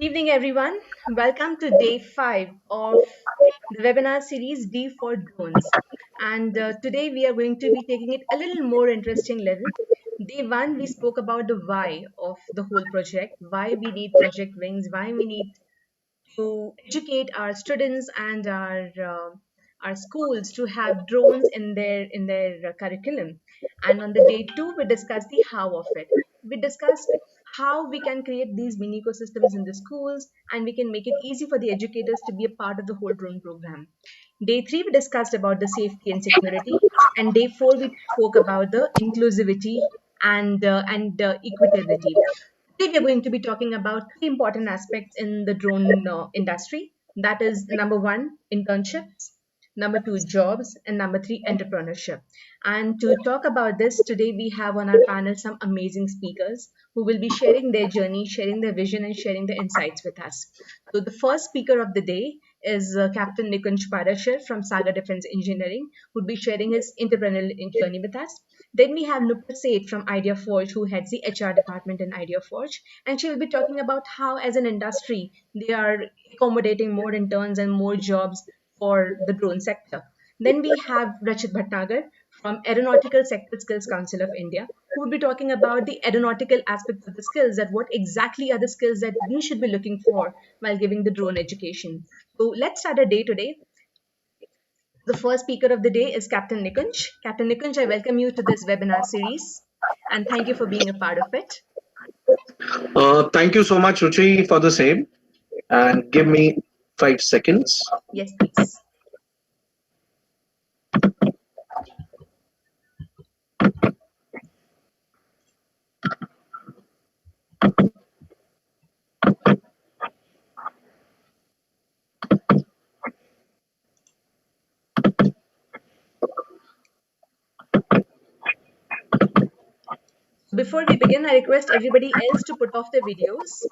Evening, everyone. Welcome to day 5 of the webinar series D for Drones. And today we are going to be taking it a little more interesting level. Day 1, we spoke about the why of the whole project, why we need Project Wings, why we need to educate our students and our schools to have drones in their curriculum. And on the day two, we discussed the how of it. We discussed how we can create these mini ecosystems in the schools and we can make it easy for the educators to be a part of the whole drone program. Day three, we discussed about the safety and security, and day four, we spoke about the inclusivity and equitability. Today, we are going to be talking about three important aspects in the drone industry. That is number one, internships, number two, jobs, and number three, entrepreneurship. And to talk about this, today we have on our panel some amazing speakers who will be sharing their journey, sharing their vision, and sharing their insights with us. So, the first speaker of the day is Captain Nikunj Parashar from Saga Defense Engineering, who will be sharing his entrepreneurial journey with us. Then we have Nupur Seth from IdeaForge, who heads the HR department in IdeaForge, and she will be talking about how, as an industry, they are accommodating more interns and more jobs for the drone sector. Then we have Rachit Bhatnagar from Aeronautical Sector Skills Council of India, who will be talking about the aeronautical aspects of the skills, that what exactly are the skills that we should be looking for while giving the drone education. So let's start our day today. The first speaker of the day is Captain Nikunj. Captain Nikunj, I welcome you to this webinar series and thank you for being a part of it. Thank you so much, Ruchi, for the same. And give me 5 seconds. Yes, please. Before we begin, I request everybody else to put off their videos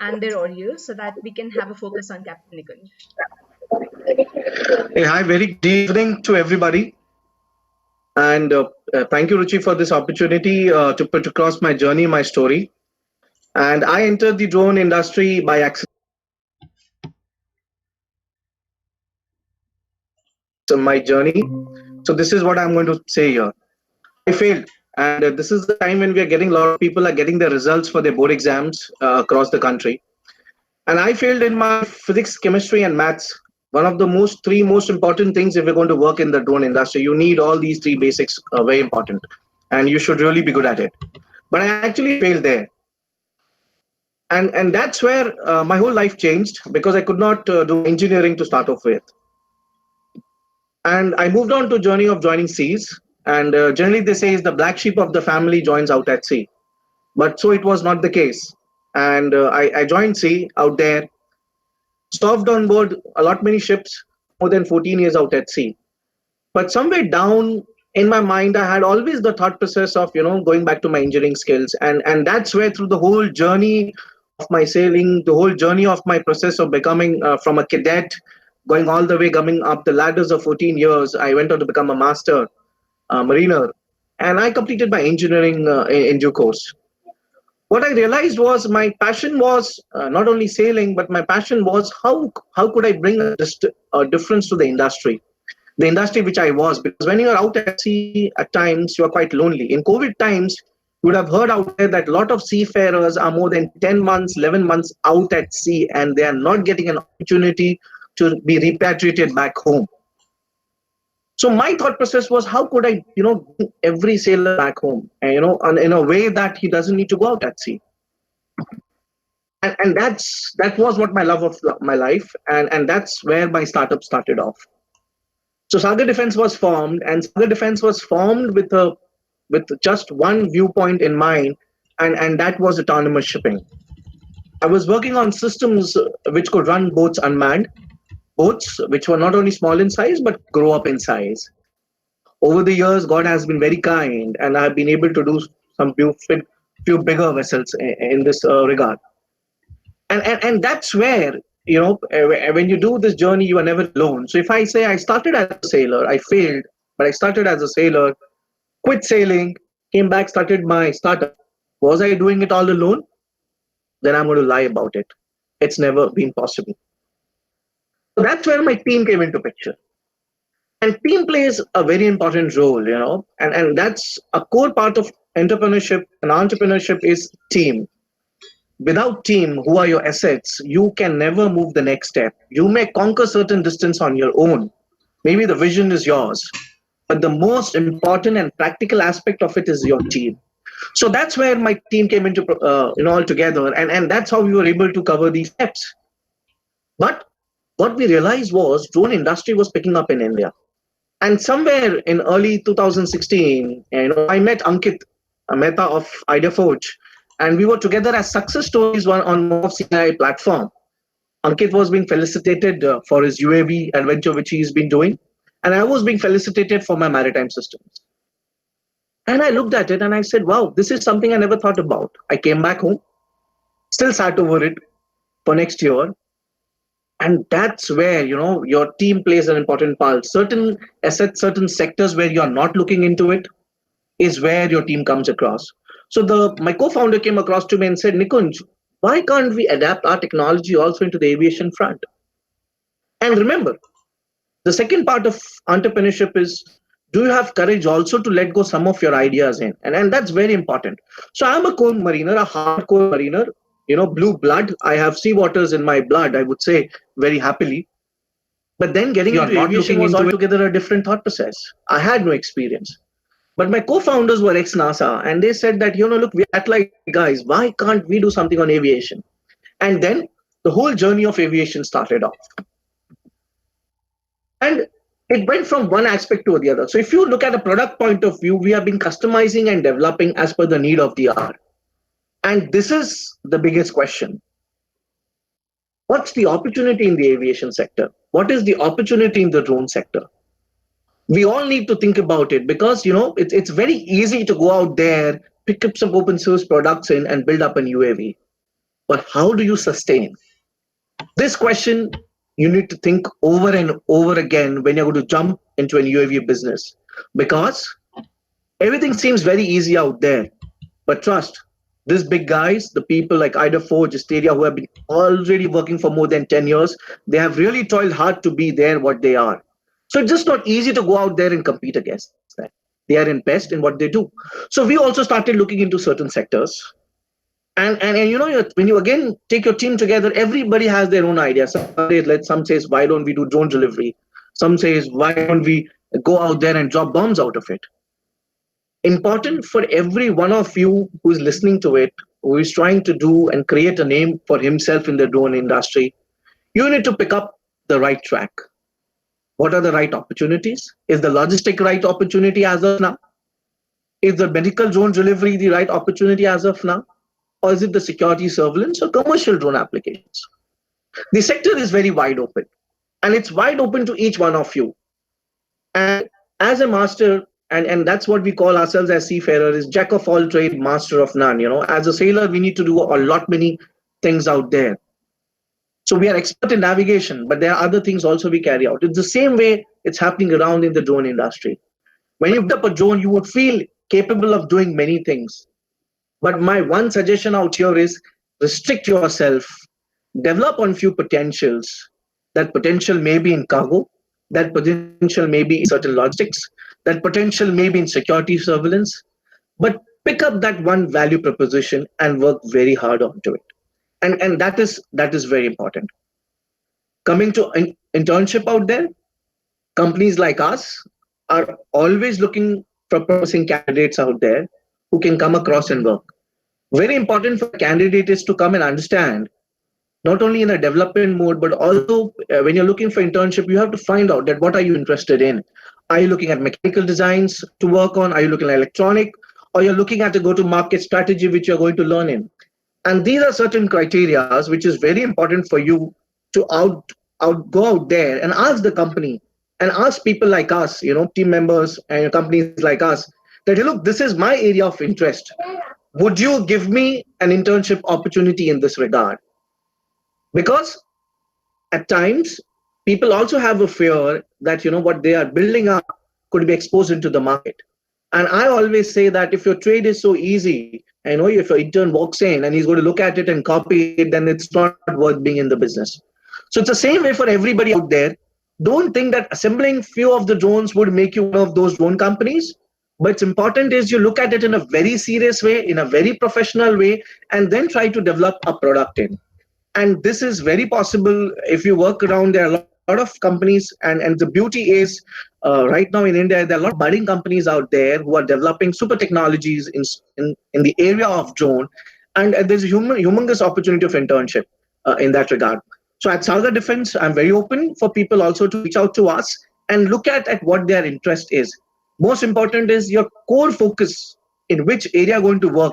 and their audio so that we can have a focus on Captain Nikunj. Hey, hi, very good evening to everybody. And thank you, Ruchi, for this opportunity to put across my journey, my story. And I entered the drone industry by accident. My journey. So this is what I'm going to say here. I failed. And this is the time when we are getting a lot of people are getting their results for their board exams across the country. And I failed in my physics, chemistry, and maths. One of the three most important things if you're going to work in the drone industry, you need all these three basics, very important, and you should really be good at it. But I actually failed there, and that's where my whole life changed because I could not do engineering to start off with, and I moved on to journey of joining seas. And generally, they say is the black sheep of the family joins out at sea, but so it was not the case. And I joined sea out there, served on board a lot many ships, more than 14 years out at sea. But somewhere down in my mind, I had always the thought process of going back to my engineering skills, and that's where through the whole journey of my sailing, the whole journey of my process of becoming from a cadet, going all the way coming up the ladders of 14 years, I went on to become a master mariner, and I completed my engineering in due course. What I realized was my passion was not only sailing, but my passion was how could I bring a difference to the industry which I was. Because when you are out at sea, at times you are quite lonely. In COVID times, you would have heard out there that a lot of seafarers are more than 10 months, 11 months out at sea, and they are not getting an opportunity to be repatriated back home. So my thought process was, how could I, bring every sailor back home, and, in a way that he doesn't need to go out at sea. And that was what my love of my life, and that's where my startup started off. So Saga Defense was formed, and Saga Defense was formed with just one viewpoint in mind, and that was autonomous shipping. I was working on systems which could run boats unmanned, boats which were not only small in size but grow up in size. Over the years, God has been very kind, and I've been able to do some few bigger vessels in this regard. And that's where when you do this journey, you are never alone. So if I say I started as a sailor, I failed, but I started as a sailor, quit sailing, came back, started my startup. Was I doing it all alone? Then I'm going to lie about it. It's never been possible. So that's where my team came into picture. And team plays a very important role, and that's a core part of entrepreneurship. And entrepreneurship is team. Without team, who are your assets, you can never move the next step. You may conquer certain distance on your own. Maybe the vision is yours, but the most important and practical aspect of it is your team. So that's where my team came into all together, and that's how we were able to cover these steps. But what we realized was drone industry was picking up in India. And somewhere in early 2016, I met Ankit Mehta of IdeaForge, and we were together as success stories on one of CI platform. Ankit was being felicitated for his UAV adventure, which he's been doing, and I was being felicitated for my maritime systems. And I looked at it and I said, wow, this is something I never thought about. I came back home, still sat over it for next year. And that's where, your team plays an important part. Certain assets, certain sectors where you're not looking into it is where your team comes across. So my co-founder came across to me and said, Nikunj, why can't we adapt our technology also into the aviation front? And remember, the second part of entrepreneurship is, do you have courage also to let go some of your ideas in? And that's very important. So I'm a core mariner, a hardcore mariner, blue blood. I have sea waters in my blood, I would say very happily. But then getting into aviation was altogether a different thought process. I had no experience. But my co-founders were ex-NASA, and they said that, look, we're satellite guys. Why can't we do something on aviation? And then the whole journey of aviation started off. And it went from one aspect to the other. So if you look at a product point of view, we have been customizing and developing as per the need of the hour. And this is the biggest question. What's the opportunity in the aviation sector? What is the opportunity in the drone sector? We all need to think about it because, it's very easy to go out there, pick up some open source products and build up an UAV. But how do you sustain? This question you need to think over and over again when you're going to jump into an UAV business, because everything seems very easy out there. But trust, these big guys, the people like IdeaForge, Asteria, who have been already working for more than 10 years, they have really toiled hard to be there what they are. So it's just not easy to go out there and compete against them. They are in best in what they do. So we also started looking into certain sectors. And when you again take your team together, everybody has their own idea. Some says, why don't we do drone delivery? Some says, why don't we go out there and drop bombs out of it? Important for every one of you who is listening to it, who is trying to do and create a name for himself in the drone industry, you need to pick up the right track. What are the right opportunities? Is the logistic right opportunity as of now? Is the medical drone delivery the right opportunity as of now? Or is it the security surveillance or commercial drone applications? The sector is very wide open, and it's wide open to each one of you. And as a master, and that's what we call ourselves as seafarers, is jack of all trade, master of none. As a sailor, we need to do a lot many things out there. So we are expert in navigation, but there are other things also we carry out. It's the same way it's happening around in the drone industry. When you pick up a drone, you would feel capable of doing many things. But my one suggestion out here is restrict yourself, develop on few potentials. That potential may be in cargo, that potential may be in certain logistics, that potential may be in security surveillance, but pick up that one value proposition and work very hard onto it. And that is very important. Coming to internship out there, companies like us are always looking for promising candidates out there who can come across and work. Very important for a candidate is to come and understand, not only in a development mode, but also when you're looking for internship, you have to find out that what are you interested in. Are you looking at mechanical designs to work on? Are you looking at electronic? Or you're looking at a go-to-market strategy which you're going to learn in? And these are certain criteria which is very important for you to go out there and ask the company and ask people like us, team members and companies like us, that, look, this is my area of interest. Would you give me an internship opportunity in this regard? Because at times, people also have a fear that, what they are building up could be exposed into the market. And I always say that if your trade is so easy, If an intern walks in and he's going to look at it and copy it, then it's not worth being in the business. So it's the same way for everybody out there. Don't think that assembling few of the drones would make you one of those drone companies. But it's important is you look at it in a very serious way, in a very professional way, and then try to develop a product in. And this is very possible if you work around. There are a lot of companies, and the beauty is right now in India there are a lot of budding companies out there who are developing super technologies in the area of drone, and there's a humongous opportunity of internship in that regard. So at Saga Defense, I'm very open for people also to reach out to us and look at what their interest is. Most important is your core focus in which area going to work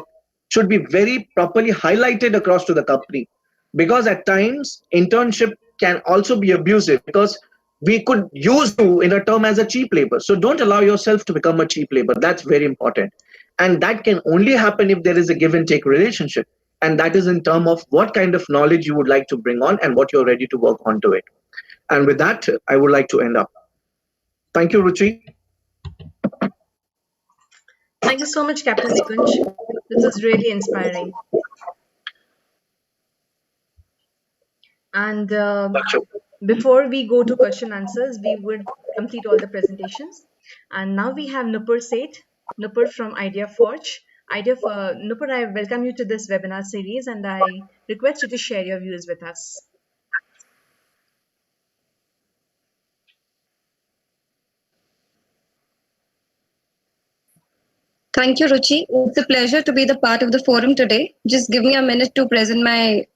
should be very properly highlighted across to the company, because at times internship can also be abusive, because we could use you in a term as a cheap labor. So don't allow yourself to become a cheap labor. That's very important, and that can only happen if there is a give and take relationship, and that is in term of what kind of knowledge you would like to bring on and what you're ready to work onto it. And with that, I would like to end up. Thank you, Ruchi. Thank you so much, Captain Nikunj. This is really inspiring. And before we go to question answers, we would complete all the presentations. And now we have Nupur Seth, Nupur from Idea Forge. Nupur, I welcome you to this webinar series and I request you to share your views with us. Thank you, Ruchi. It's a pleasure to be the part of the forum today. Just give me a minute to present my.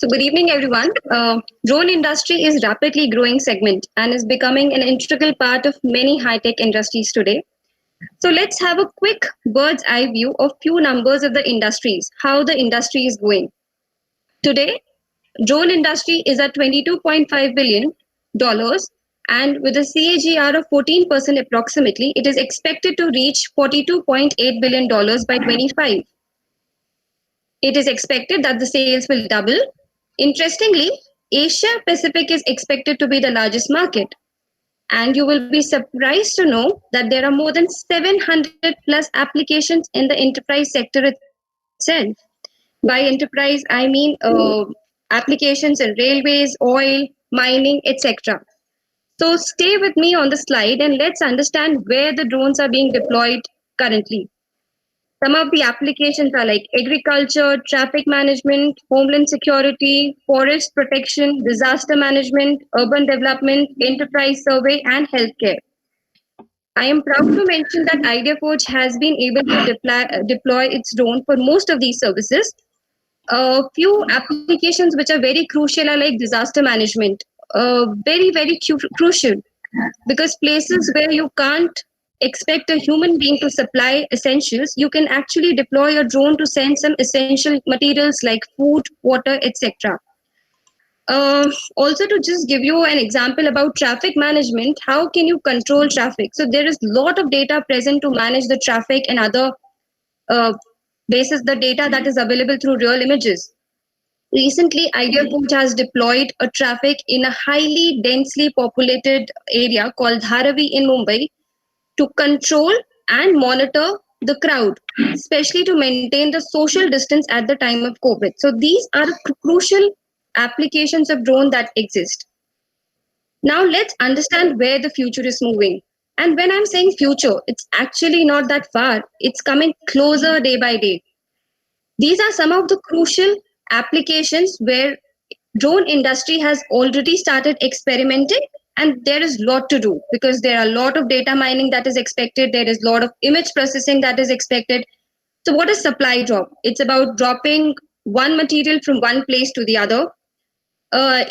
So good evening, everyone. Drone industry is rapidly growing segment and is becoming an integral part of many high-tech industries today. So let's have a quick bird's eye view of few numbers of the industries, how the industry is going. Today, drone industry is at $22.5 billion, and with a CAGR of 14% approximately, it is expected to reach $42.8 billion by 25. It is expected that the sales will double. Interestingly, Asia Pacific is expected to be the largest market. And you will be surprised to know that there are more than 700 plus applications in the enterprise sector itself. By enterprise, I mean applications in railways, oil, mining, etc. So stay with me on the slide and let's understand where the drones are being deployed currently. Some of the applications are like agriculture, traffic management, homeland security, forest protection, disaster management, urban development, enterprise survey, and healthcare. I am proud to mention that IdeaForge has been able to deploy its drone for most of these services. A few applications which are very crucial are like disaster management, very crucial, because places where you can't expect a human being to supply essentials, you can actually deploy a drone to send some essential materials like food, water, etc. Also, to just give you an example about traffic management, how can you control traffic? So there is a lot of data present to manage the traffic and other uh, basis the data that is available through real images. Recently, IdeaForge has deployed a traffic in a highly densely populated area called Dharavi in Mumbai to control and monitor the crowd, especially to maintain the social distance at the time of COVID. So these are crucial applications of drone that exist. Now let's understand where the future is moving. And when I'm saying future, it's actually not that far. It's coming closer day by day. These are some of the crucial applications where drone industry has already started experimenting, and there is a lot to do because there are a lot of data mining that is expected. There is a lot of image processing that is expected. So what is supply drop? It's about dropping one material from one place to the other. Uh,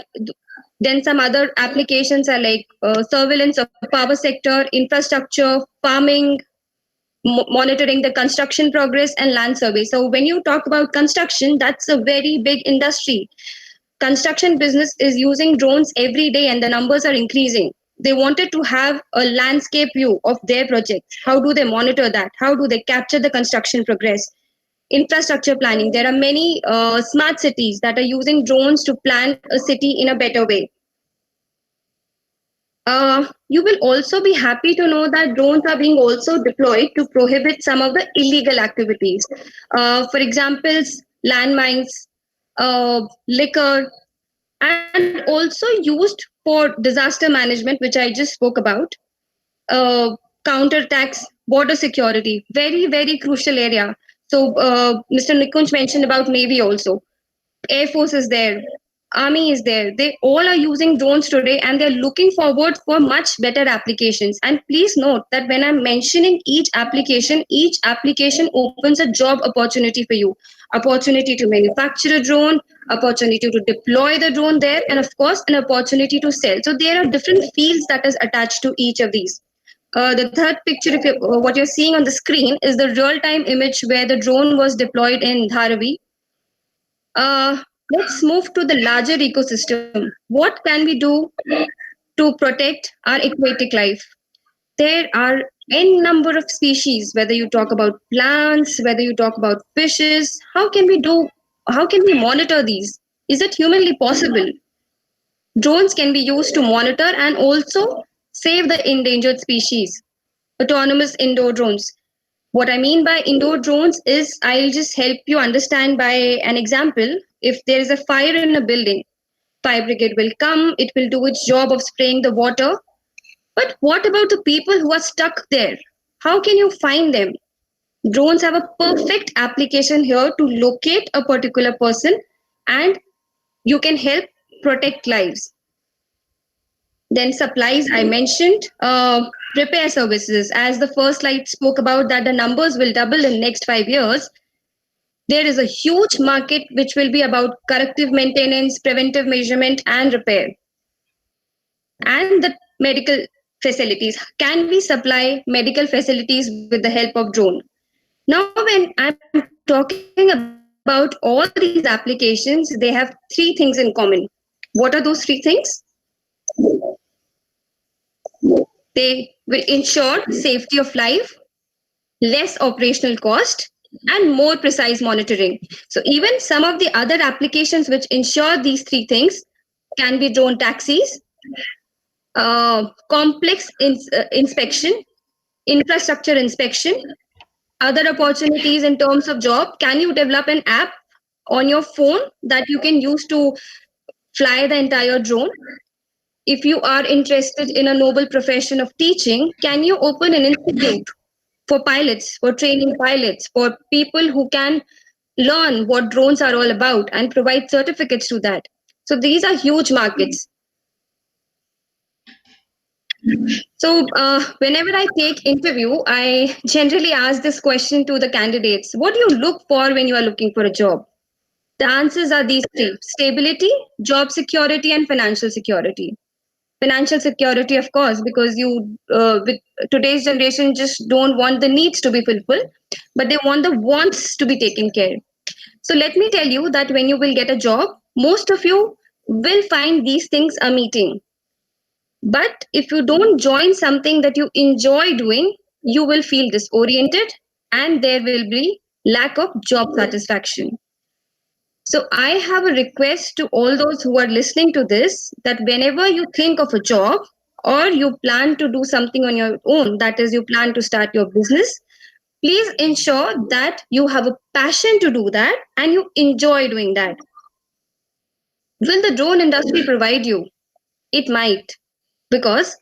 then some other applications are like surveillance of power sector, infrastructure, farming, monitoring the construction progress, and land survey. So when you talk about construction, that's a very big industry. construction business is using drones every day and the numbers are increasing. They wanted to have a landscape view of their projects. How do they monitor that? How do they capture the construction progress? Infrastructure planning. There are many smart cities that are using drones to plan a city in a better way. You will also be happy to know that drones are being also deployed to prohibit some of the illegal activities. For examples, landmines, liquor, and also used for disaster management, which I just spoke about, uh, counterattacks, border security, very, very crucial area. So, Mr. Nikunj mentioned about Navy also. Air Force is there, Army is there. They all are using drones today and they're looking forward for much better applications. And please note that when I'm mentioning each application opens a job opportunity for you. Opportunity to manufacture a drone, opportunity to deploy the drone there, and of course, an opportunity to sell. So there are different fields that is attached to each of these. The third picture, what you're seeing on the screen, is the real-time image where the drone was deployed in Dharavi. Let's move to the larger ecosystem. What can we do to protect our aquatic life? There are n number of species, whether you talk about plants, whether you talk about fishes. How can we monitor these? Is it humanly possible? Drones can be used to monitor and also save the endangered species. Autonomous indoor drones. What I mean by indoor drones is I'll just help you understand by an example. If there is a fire in a building, fire brigade will come, it will do its job of spraying the water. But what about the people who are stuck there? How can you find them? Drones have a perfect application here to locate a particular person and you can help protect lives. Then supplies, I mentioned. Repair services, as the first slide spoke about that the numbers will double in next 5 years. There is a huge market which will be about corrective maintenance, preventive measurement, and repair. And the medical facilities. Can we supply medical facilities with the help of drone? Now, when I'm talking about all these applications, they have three things in common. What are those three things? They will ensure safety of life, less operational cost, and more precise monitoring. So even some of the other applications which ensure these three things can be drone taxis, complex inspection, infrastructure inspection, other opportunities in terms of job. Can you develop an app on your phone that you can use to fly the entire drone? If you are interested in a noble profession of teaching, can you open an institute for pilots, for training pilots, for people who can learn what drones are all about and provide certificates to that? So these are huge markets. So whenever I take interview, I generally ask this question to the candidates: what do you look for when you are looking for a job? The answers are these three: stability, job security, and financial security. Financial security, of course, because you with today's generation just don't want the needs to be fulfilled, but they want the wants to be taken care. So let me tell you that when you will get a job, most of you will find these things are meeting. But if you don't join something that you enjoy doing, you will feel disoriented and there will be lack of job satisfaction. So I have a request to all those who are listening to this, that whenever you think of a job or you plan to do something on your own, that is, you plan to start your business, please ensure that you have a passion to do that and you enjoy doing that. Will the drone industry provide you? It might, because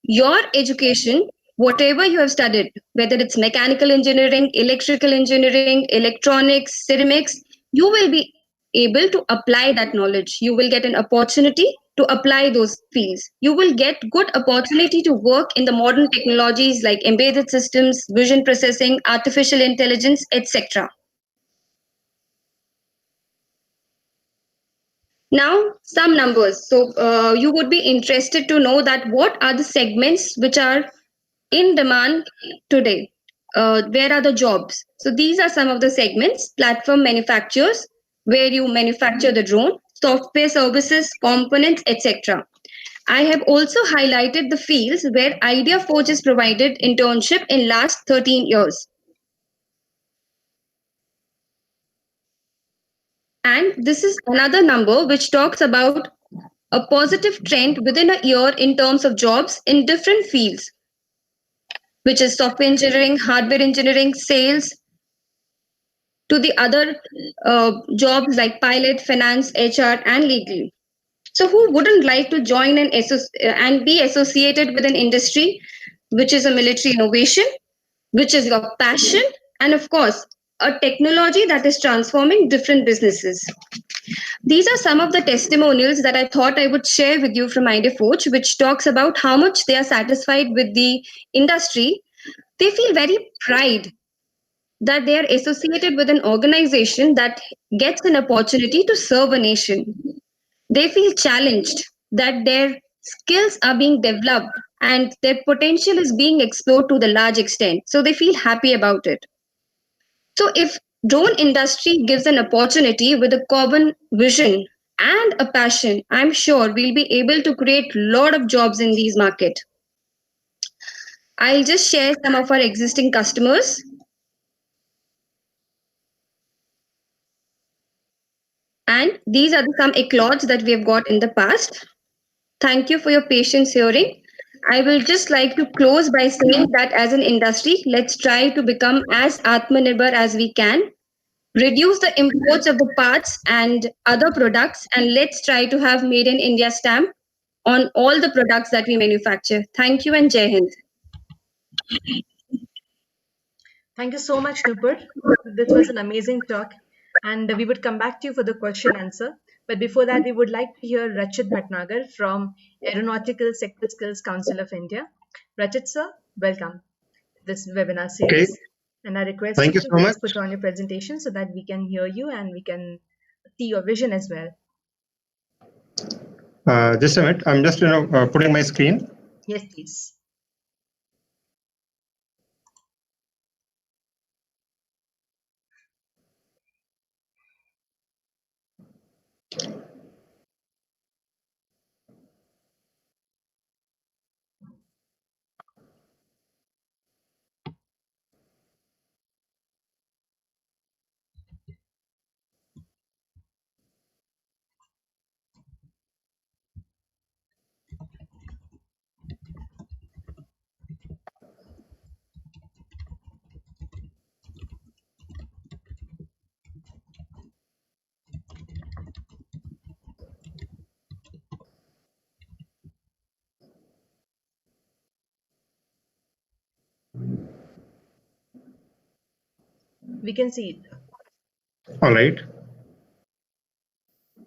your education, whatever you have studied, whether it's mechanical engineering, electrical engineering, electronics, ceramics, you will be able to apply that knowledge. You will get an opportunity to apply those fields. You will get good opportunity to work in the modern technologies like embedded systems, vision processing, artificial intelligence, etc. Now, some numbers. So, you would be interested to know that what are the segments which are in demand today. Where are the jobs? So, these are some of the segments: platform manufacturers, where you manufacture the drone, software services, components, etc. I have also highlighted the fields where Idea Forge has provided internship in last 13 years. And this is another number which talks about a positive trend within a year in terms of jobs in different fields, which is software engineering, hardware engineering, sales, to the other jobs like pilot, finance, HR, and legal. So, who wouldn't like to join and be associated with an industry which is a military innovation, which is your passion, and of course, a technology that is transforming different businesses? These are some of the testimonials that I thought I would share with you from IdeaForge, which talks about how much they are satisfied with the industry. They feel very pride that they are associated with an organization that gets an opportunity to serve a nation. They feel challenged that their skills are being developed and their potential is being explored to the large extent. So they feel happy about it. So if drone industry gives an opportunity with a common vision and a passion, I'm sure we'll be able to create a lot of jobs in these markets. I'll just share some of our existing customers. And these are some accolades that we have got in the past. Thank you for your patience hearing. I will just like to close by saying that as an industry, let's try to become as Atmanirbhar as we can, reduce the imports of the parts and other products, and let's try to have Made in India stamp on all the products that we manufacture. Thank you and Jai Hind. Thank you so much, Nupur. This was an amazing talk, and we would come back to you for the question answer. But before that, we would like to hear Rachit Bhatnagar from Aeronautical Sector Skills Council of India. Rachit sir, welcome to this webinar Okay, series. And I request thank you you to so much. please put on your presentation so that we can hear you and we can see your vision as well. Just a minute. I'm just putting my screen. Yes, please. We can see it. All right.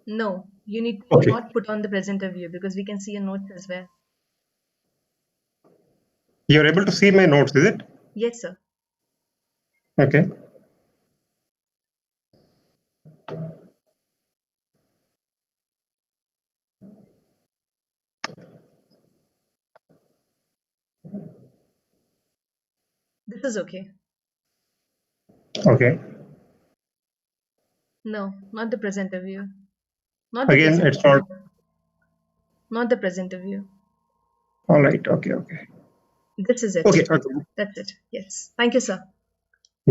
No, you need to Okay. not put on the presenter view because we can see your notes as well. You're able to see my notes, is it? Yes, sir. Okay. This is okay. Okay. No, not the presenter view. Not the Again, presenter it's not. view. Not the presenter view. All right. Okay. Okay. This is it. Okay. Okay. That's it. Yes. Thank you, sir.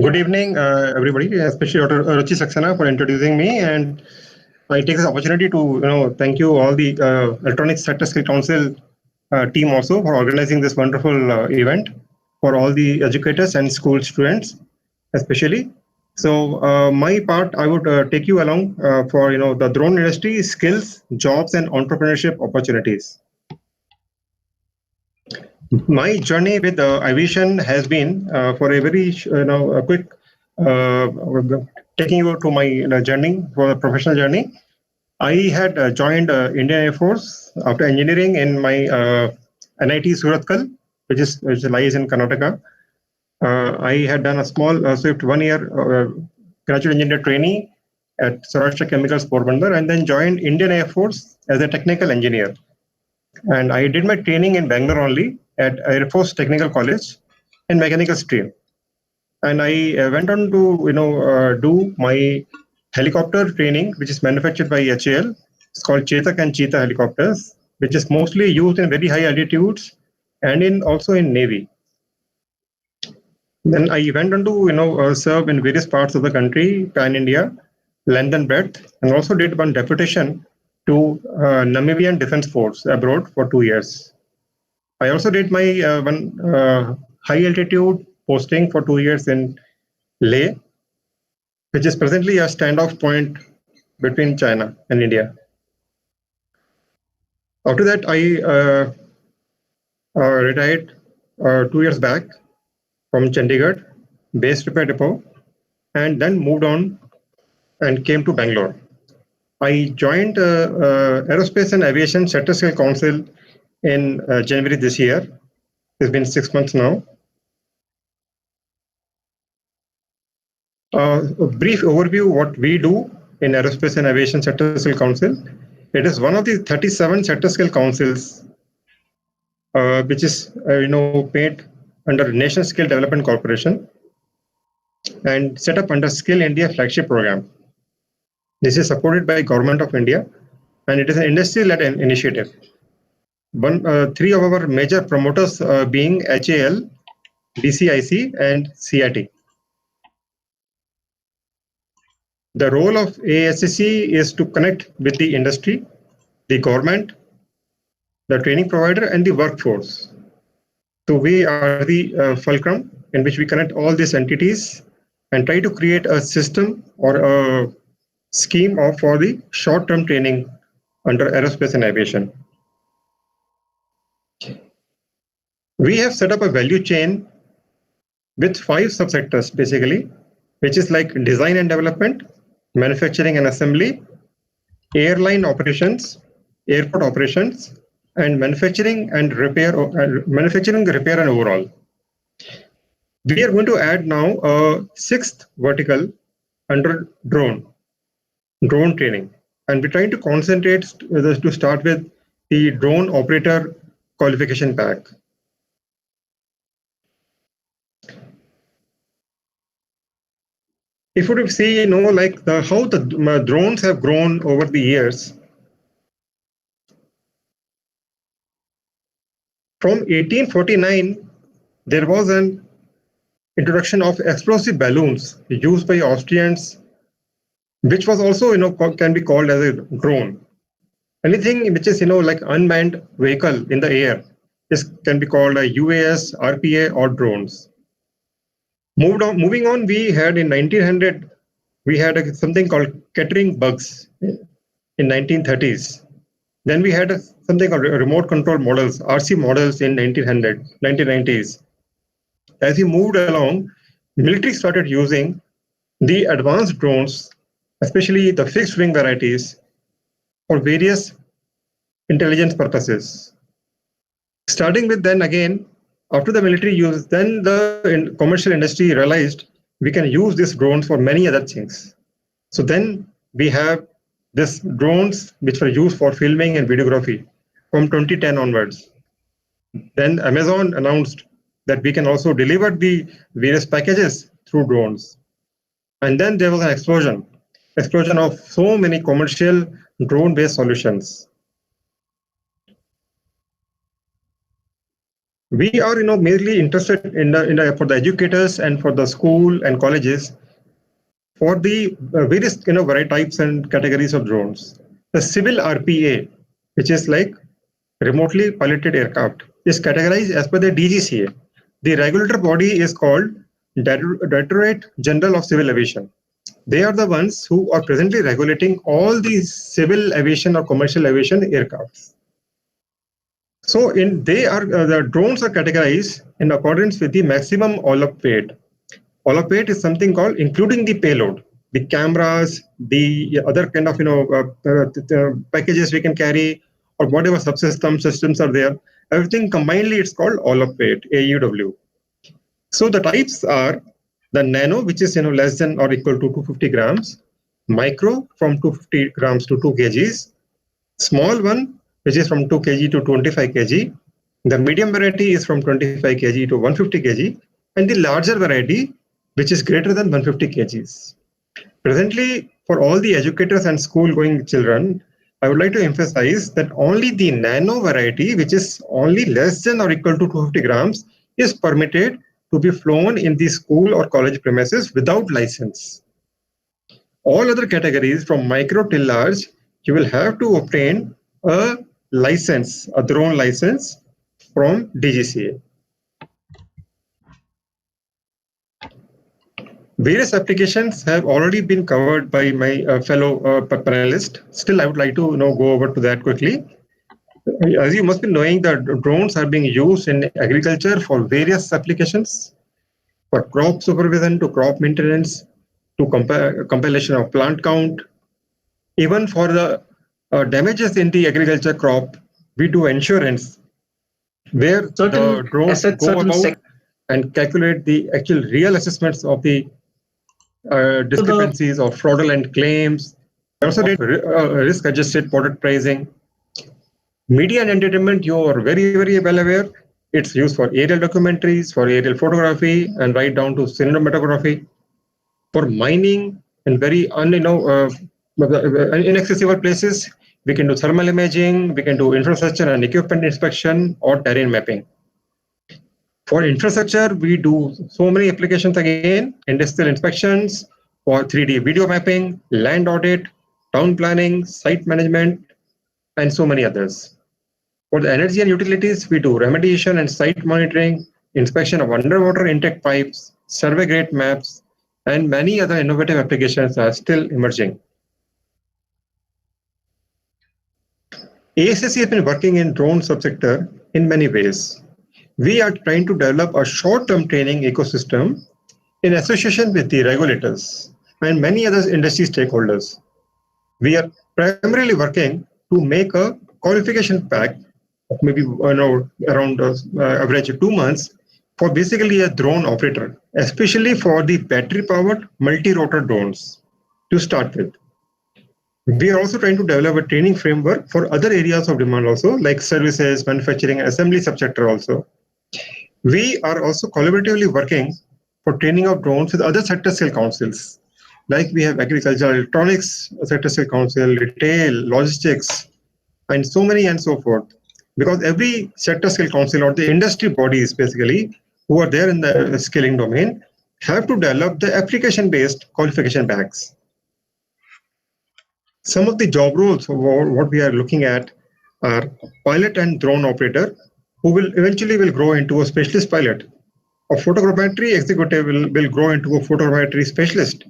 Good Yeah. evening, everybody, especially Dr. Ruchi Saxena for introducing me. And I take this opportunity to thank you all the Electronics Sector Skill Council team also for organizing this wonderful event for all the educators and school students, especially. So my part, I would take you along for the drone industry skills, jobs, and entrepreneurship opportunities. My journey with aviation has been for a very a quick uh, taking you to my journey for a professional journey. I had joined Indian Air Force after engineering in my NIT Surathkal, which lies in Karnataka. I had done a small Swift 1 year graduate engineer trainee at Saurashtra Chemicals Porbandar, and then joined Indian Air Force as a technical engineer. And I did my training in Bangalore only at Air Force Technical College in mechanical stream. And I went on to do my helicopter training, which is manufactured by HAL It's called Chetak and Cheetah helicopters, which is mostly used in very high altitudes and in also in Navy. Then I went on to serve in various parts of the country, pan India, length and breadth, and also did one deputation to Namibian Defense Force abroad for 2 years. I also did my one high altitude posting for 2 years in Leh, which is presently a standoff point between China and India. After that, I retired 2 years back from Chandigarh, base repair depot, and then moved on and came to Bangalore. I joined Aerospace and Aviation Sector Scale Council in January this year. It's been 6 months now. A brief overview what we do in Aerospace and Aviation Sector Scale Council. It is one of the 37 sector scale councils which is paid under Nation Skill Development Corporation and set up under Skill India flagship program. This is supported by Government of India and it is an industry-led initiative. Three of our major promoters being HAL, DCIC and CIT. The role of ASCC is to connect with the industry, the government, the training provider, and the workforce. So we are the fulcrum in which we connect all these entities and try to create a system or a scheme for the short-term training under aerospace and aviation. We have set up a value chain with 5 subsectors basically, which is like design and development, manufacturing and assembly, airline operations, airport operations, and manufacturing, repair and overall. We are going to add now a 6th vertical under drone training, and we're trying to concentrate to start with the drone operator qualification pack. If you would see, like how the drones have grown over the years. From 1849, there was an introduction of explosive balloons used by Austrians, which was also, can be called as a drone. Anything which is, like unmanned vehicle in the air, this can be called a UAS, RPA, or drones. Moving on, we had in 1900, we had something called Kettering bugs in 1930s. Then we had something called remote control models, RC models in 1990s. As we moved along, military started using the advanced drones, especially the fixed wing varieties, for various intelligence purposes. Starting with then again, after the military use, then the commercial industry realized we can use these drones for many other things. So then we have these drones which were used for filming and videography from 2010 onwards. Then Amazon announced that we can also deliver the various packages through drones. And then there was an explosion of so many commercial drone-based solutions. We are, mainly interested for the educators and for the school and colleges for the various, variety types and categories of drones. The civil RPA, which is like remotely piloted aircraft, is categorized as per the DGCA. The regulator body is called Directorate General of Civil Aviation. They are the ones who are presently regulating all these civil aviation or commercial aviation aircrafts. So the drones are categorized in accordance with the maximum all-up weight. All-up weight is something called including the payload, the cameras, the other kind of the packages we can carry, or whatever systems are there. Everything combinedly, it's called all-up weight, AUW. So the types are the nano, which is less than or equal to 250 grams, micro from 250 grams to 2 kgs, small one which is from 2 kg to 25 kg, the medium variety is from 25 kg to 150 kg, and the larger variety which is greater than 150 kgs. Presently, for all the educators and school-going children, I would like to emphasize that only the nano variety, which is only less than or equal to 250 grams, is permitted to be flown in the school or college premises without license. All other categories from micro till large, you will have to obtain a license, a drone license from DGCA. Various applications have already been covered by my fellow panelist. Still, I would like to go over to that quickly. As you must be knowing, that drones are being used in agriculture for various applications, for crop supervision to crop maintenance, to compilation of plant count. Even for the damages in the agriculture crop, we do insurance, where Certain the drones assets, go certain about and calculate the actual real assessments of the discrepancies or fraudulent claims. Also did risk-adjusted product pricing. Media and entertainment, you are very, very well aware. It's used for aerial documentaries, for aerial photography, and right down to cinematography. For mining and very inaccessible places, we can do thermal imaging, we can do infrastructure and equipment inspection or terrain mapping. For infrastructure, we do so many applications again, industrial inspections, for 3D video mapping, land audit, town planning, site management, and so many others. For the energy and utilities, we do remediation and site monitoring, inspection of underwater intake pipes, survey grade maps, and many other innovative applications are still emerging. ASSC has been working in drone subsector in many ways. We are trying to develop a short-term training ecosystem in association with the regulators and many other industry stakeholders. We are primarily working to make a qualification pack of maybe around average 2 months for basically a drone operator, especially for the battery-powered multi-rotor drones to start with. We are also trying to develop a training framework for other areas of demand also, like services, manufacturing, and assembly subsector also. We are also collaboratively working for training of drones with other sector scale councils, like we have agricultural electronics sector scale council, retail, logistics, and so many and so forth. Because every sector scale council or the industry bodies basically who are there in the scaling domain have to develop the application-based qualification bags. Some of the job roles of what we are looking at are pilot and drone operator, who will eventually grow into a specialist pilot. A photogrammetry executive will grow into a photogrammetry specialist.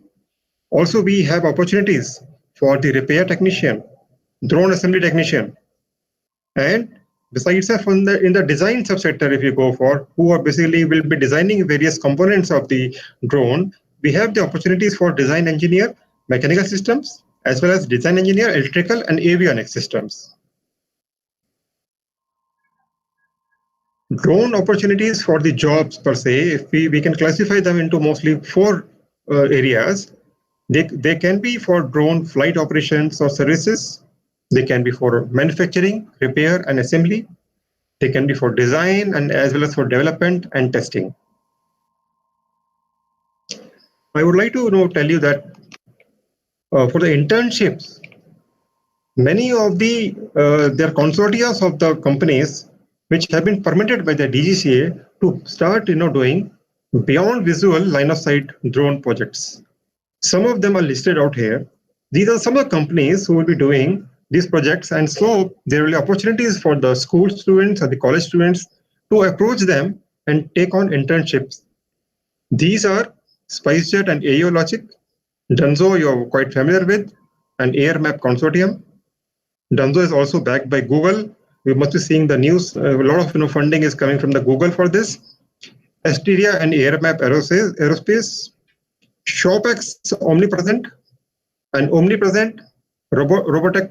Also, we have opportunities for the repair technician, drone assembly technician, and besides that, in the design subsector, if you go for, who are basically will be designing various components of the drone, we have the opportunities for design engineer, mechanical systems, as well as design engineer, electrical and avionics systems. Drone opportunities for the jobs per se, if we can classify them into mostly 4 areas. They can be for drone flight operations or services. They can be for manufacturing, repair and assembly. They can be for design and as well as for development and testing. I would like to tell you that for the internships, many of the there are consortia of the companies which have been permitted by the DGCA to start doing beyond visual line of sight drone projects. Some of them are listed out here. These are some of the companies who will be doing these projects, and so there will be opportunities for the school students and the college students to approach them and take on internships. These are SpiceJet and AEO Logic. Dunzo you're quite familiar with, and AirMap Consortium. Dunzo is also backed by Google. We must be seeing the news. A lot of funding is coming from the Google for this. Asteria and AirMap Aerospace. ShopX Omnipresent and Omnipresent Robotech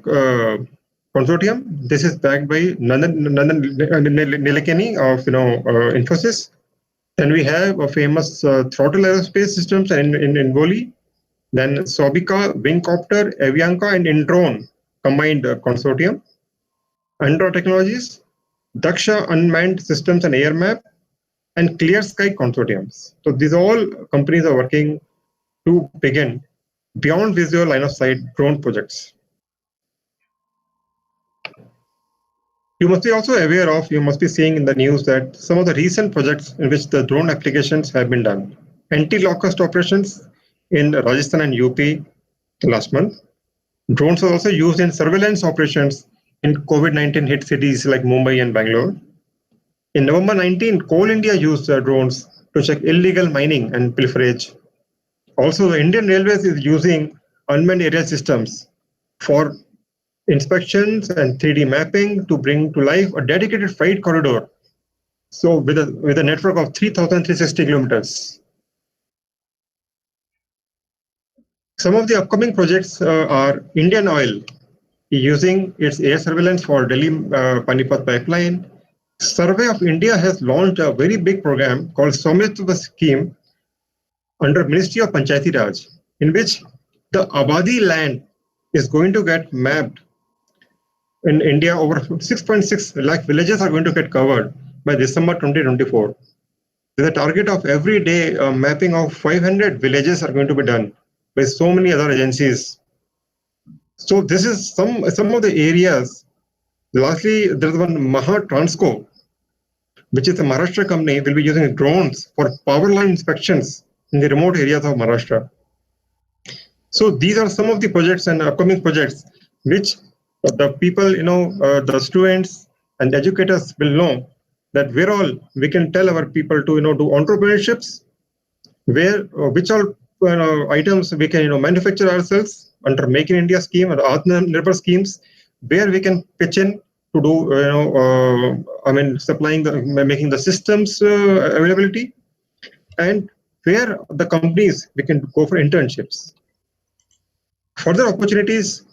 Consortium. This is backed by Nandan Nilekani of Infosys. Then we have a famous Throttle Aerospace Systems in Involi. Then Sobica, Wingcopter, Avianca, and Indrone combined consortium. Andro Technologies, Daksha Unmanned Systems and AirMap, and Clear Sky consortiums. So these all companies are working to begin beyond visual line of sight drone projects. You must be also aware of, you must be seeing in the news that some of the recent projects in which the drone applications have been done. Anti-locust operations in Rajasthan and UP last month. Drones were also used in surveillance operations in COVID-19 hit cities like Mumbai and Bangalore. In November 19, Coal India used drones to check illegal mining and pilferage. Also, the Indian Railways is using unmanned aerial systems for inspections and 3D mapping to bring to life a dedicated freight corridor. So, with a network of 3,360 kilometers. Some of the upcoming projects are Indian Oil using its air surveillance for Delhi Panipat pipeline. Survey of India has launched a very big program called Swamitva scheme under Ministry of Panchayati Raj, in which the Abadi land is going to get mapped. In India, over 6.6 lakh villages are going to get covered by December 2024. There's a target of every day mapping of 500 villages are going to be done by so many other agencies. So this is some of the areas. Lastly, there's one Maha Transco, which is a Maharashtra company, will be using drones for power line inspections in the remote areas of Maharashtra. So these are some of the projects and upcoming projects which the people, the students and the educators will know that where all we can tell our people to, do entrepreneurships, where which all items we can, manufacture ourselves under Make in India scheme or Atmanirbhar schemes, where we can pitch in to do, supplying making the systems availability, and where the companies we can go for internships. Further opportunities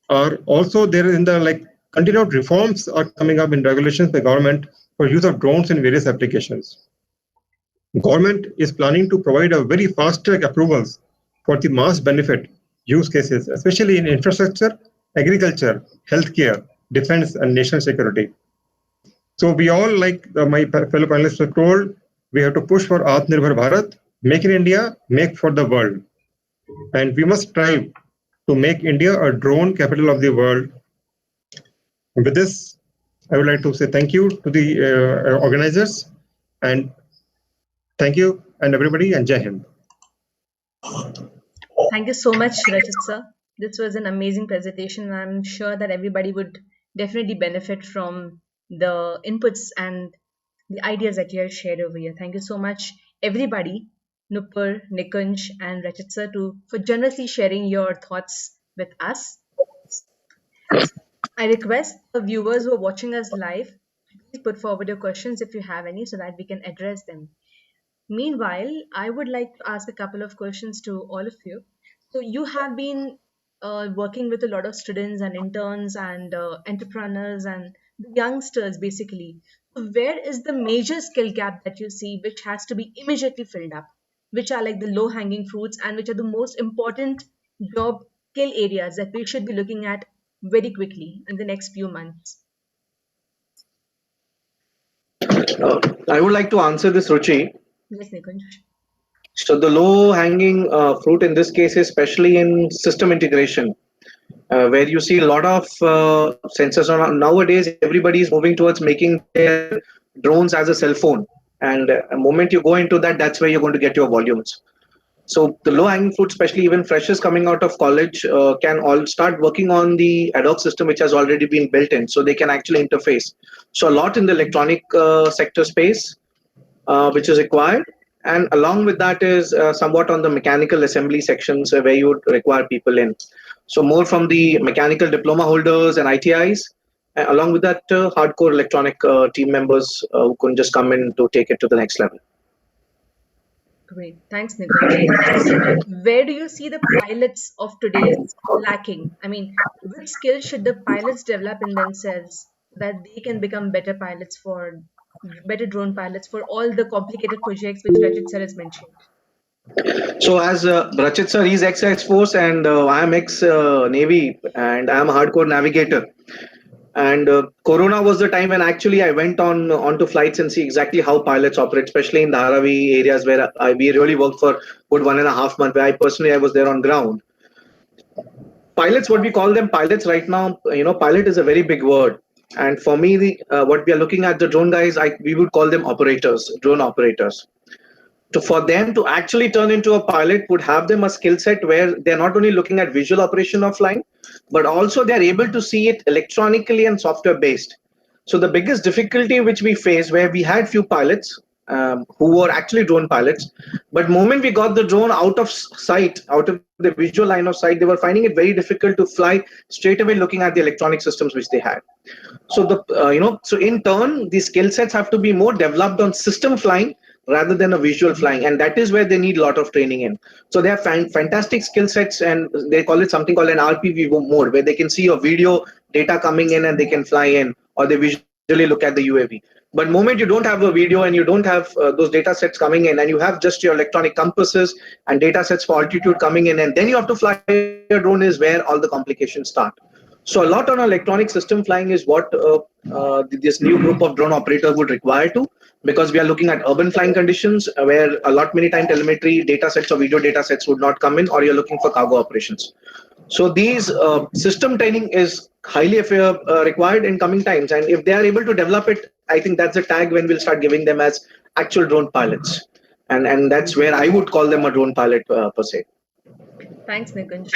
are also there in the continued reforms are coming up in regulations by government for use of drones in various applications. Government is planning to provide a very fast track approvals for the mass benefit use cases, especially in infrastructure, agriculture, healthcare, defense, and national security. So we all, like my fellow panelists have told, we have to push for Atmanirbhar Bharat, make in India, make for the world. And we must strive to make India a drone capital of the world. And with this, I would like to say thank you to the organizers, and thank you and everybody, and Jai Hind. Thank you so much, Rachit sir. This was an amazing presentation. I'm sure that everybody would definitely benefit from the inputs and the ideas that you have shared over here. Thank you so much, everybody, Nupur, Nikunj, and Rachit sir, for generously sharing your thoughts with us. I request the viewers who are watching us live, please put forward your questions if you have any so that we can address them. Meanwhile, I would like to ask a couple of questions to all of you. So, you have been working with a lot of students and interns and entrepreneurs and the youngsters basically. So where is the major skill gap that you see which has to be immediately filled up? Which are like the low hanging fruits and which are the most important job skill areas that we should be looking at very quickly in the next few months? I would like to answer this, Ruchi. Yes, Nikunj. So the low-hanging fruit in this case, is especially in system integration, where you see a lot of sensors. Nowadays, everybody is moving towards making their drones as a cell phone, and the moment you go into that, that's where you're going to get your volumes. So the low-hanging fruit, especially even freshers coming out of college, can all start working on the ad hoc system which has already been built in, so they can actually interface. So a lot in the electronic sector space, which is required, and along with that is somewhat on the mechanical assembly sections where you would require people in. So more from the mechanical diploma holders and ITIs, along with that hardcore electronic team members who can just come in to take it to the next level. Great. Thanks, Nikunj. So, where do you see the pilots of today lacking? I mean, which skills should the pilots develop in themselves so that they can become better drone pilots for all the complicated projects which Rajit sir has mentioned? So as Rachit sir, he's ex-Air Force and I am ex-Navy and I am a hardcore navigator. And Corona was the time when actually I went onto flights and see exactly how pilots operate, especially in Dharavi areas where we really worked for good 1.5 months. Where I was there on ground. Pilots, what we call them pilots right now, pilot is a very big word. And for me, what we are looking at the drone guys, we would call them operators, drone operators. For them to actually turn into a pilot would have them a skill set where they're not only looking at visual operation of flying, but also they're able to see it electronically and software based. So the biggest difficulty which we faced, where we had few pilots who were actually drone pilots, but moment we got the drone out of sight, out of the visual line of sight, they were finding it very difficult to fly straight away looking at the electronic systems which they had. So so in turn, the skill sets have to be more developed on system flying rather than a visual flying, and that is where they need a lot of training in. So they have fantastic skill sets, and they call it something called an RPV mode, where they can see your video data coming in and they can fly in, or they visually look at the UAV. But moment you don't have a video and you don't have those data sets coming in, and you have just your electronic compasses and data sets for altitude coming in, and then you have to fly a drone, is where all the complications start. So a lot on electronic system flying is what this new group of drone operators would require to, because we are looking at urban flying conditions where a lot many time telemetry data sets or video data sets would not come in, or you're looking for cargo operations. So these system training is highly required in coming times, and if they are able to develop it, I think that's the tag when we'll start giving them as actual drone pilots, and that's where I would call them a drone pilot per se. Thanks, Nikunj.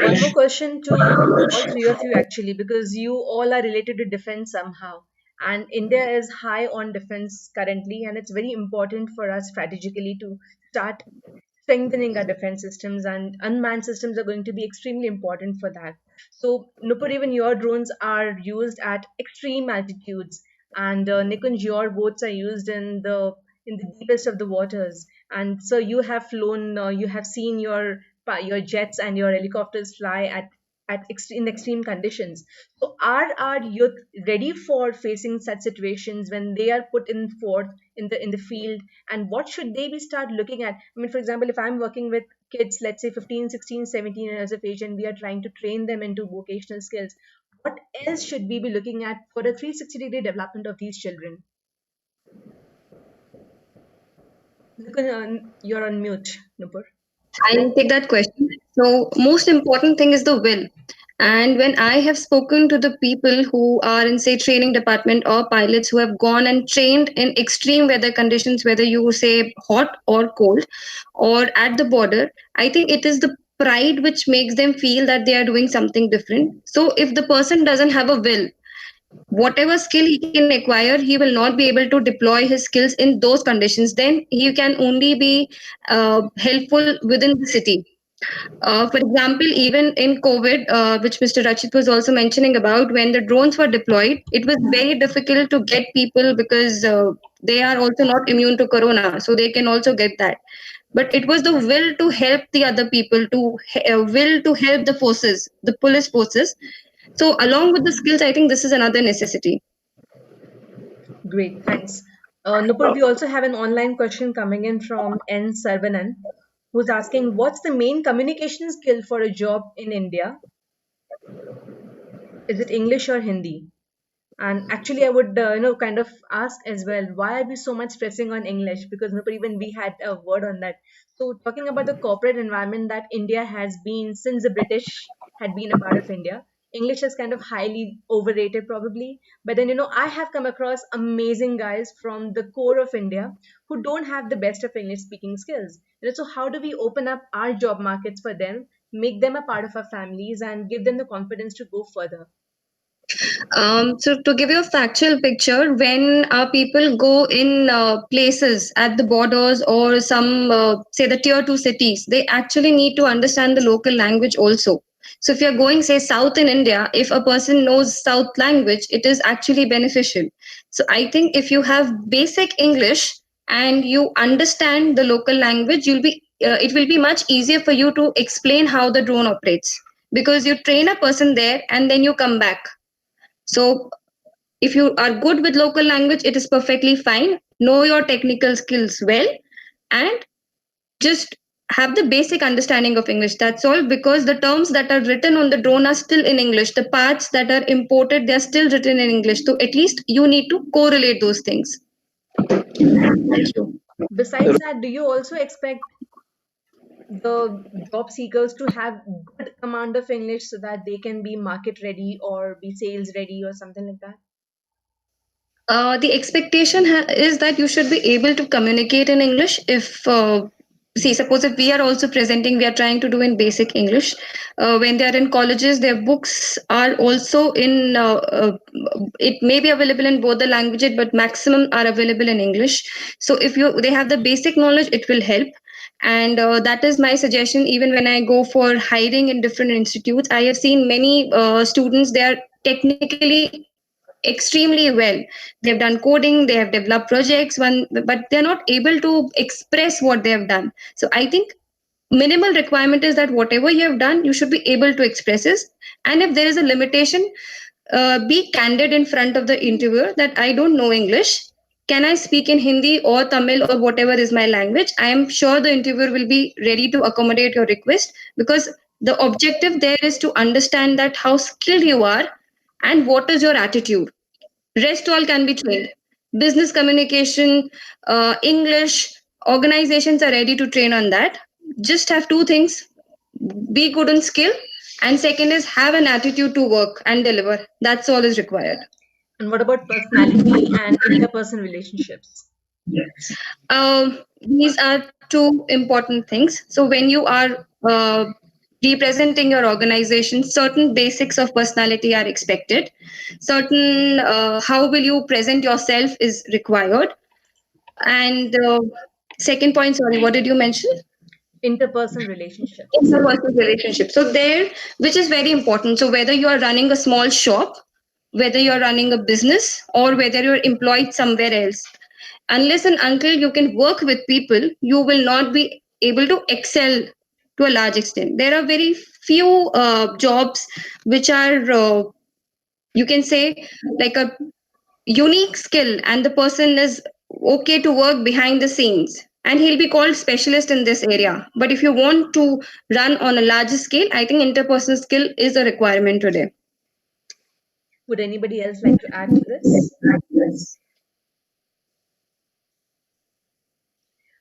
One more question to all three of you, actually, because you all are related to defense somehow. And India is high on defense currently, and it's very important for us strategically to start strengthening our defense systems, and unmanned systems are going to be extremely important for that. So, Nupur, even your drones are used at extreme altitudes, and Nikunj, your boats are used in the deepest of the waters. And so you have flown, you have seen your jets and your helicopters fly in extreme conditions. So are our youth ready for facing such situations when they are put in forth in the field, and what should they be start looking at? I mean, for example, if I'm working with kids, let's say 15, 16, 17 years of age, and we are trying to train them into vocational skills, what else should we be looking at for a 360-degree development of these children? You're on mute, Nupur. I'll take that question. So, most important thing is the will. And when I have spoken to the people who are in, say, training department or pilots who have gone and trained in extreme weather conditions, whether you say hot or cold or at the border, I think it is the pride which makes them feel that they are doing something different. So, if the person doesn't have a will, whatever skill he can acquire, he will not be able to deploy his skills in those conditions. Then he can only be helpful within the city. For example, even in COVID, which Mr. Rachit was also mentioning about, when the drones were deployed, it was very difficult to get people because they are also not immune to corona, so they can also get that. But it was the will to help the other people, to will to help the forces, the police forces. So, along with the skills, I think this is another necessity. Great, thanks. Nupur, we also have an online question coming in from N. Sarvanan, who's asking, what's the main communication skill for a job in India? Is it English or Hindi? And actually, I would, kind of ask as well, why are we so much stressing on English? Because Nupur, even we had a word on that. So, talking about the corporate environment that India has been since the British had been a part of India, English is kind of highly overrated, probably. But then, I have come across amazing guys from the core of India who don't have the best of English speaking skills. So, how do we open up our job markets for them, make them a part of our families, and give them the confidence to go further? So to give you a factual picture, when people go in places at the borders or some, say, the tier two cities, they actually need to understand the local language also. So if you're going, say, south in India, if a person knows south language, it is actually beneficial. So I think if you have basic English and you understand the local language, it will be much easier for you to explain how the drone operates, because you train a person there and then you come back. So if you are good with local language, it is perfectly fine. Know your technical skills well and just have the basic understanding of English. That's all, because the terms that are written on the drone are still in English. The parts that are imported, they're still written in English. So at least you need to correlate those things. Thank you. Besides that, do you also expect the job seekers to have good command of English so that they can be market ready or be sales ready or something like that? The expectation is that you should be able to communicate in English. If see, suppose if we are also presenting, we are trying to do in basic English. When they are in colleges, their books are also in. It may be available in both the languages, but maximum are available in English. So if they have the basic knowledge, it will help. And that is my suggestion. Even when I go for hiring in different institutes, I have seen many students. They are technically extremely well. They've done coding, they have developed projects, but they're not able to express what they have done. So I think minimal requirement is that whatever you have done, you should be able to express it. And if there is a limitation, be candid in front of the interviewer that I don't know English. Can I speak in Hindi or Tamil or whatever is my language? I am sure the interviewer will be ready to accommodate your request, because the objective there is to understand that how skilled you are and what is your attitude. Rest all can be trained. Business communication, English, organizations are ready to train on that. Just have two things: be good in skill, and second is have an attitude to work and deliver. That's all is required. And what about personality and interpersonal relationships? These are two important things. So when you are representing your organization, certain basics of personality are expected. Certain how will you present yourself is required. And second point, sorry, what did you mention? Interpersonal relationships. Interpersonal relationship. So there, which is very important. So whether you are running a small shop, whether you're running a business, or whether you're employed somewhere else, unless and until you can work with people, you will not be able to excel to a large extent. There are very few jobs which are, you can say, like a unique skill, and the person is okay to work behind the scenes, and he'll be called specialist in this area. But if you want to run on a larger scale, I think interpersonal skill is a requirement today. Would anybody else like to add to this?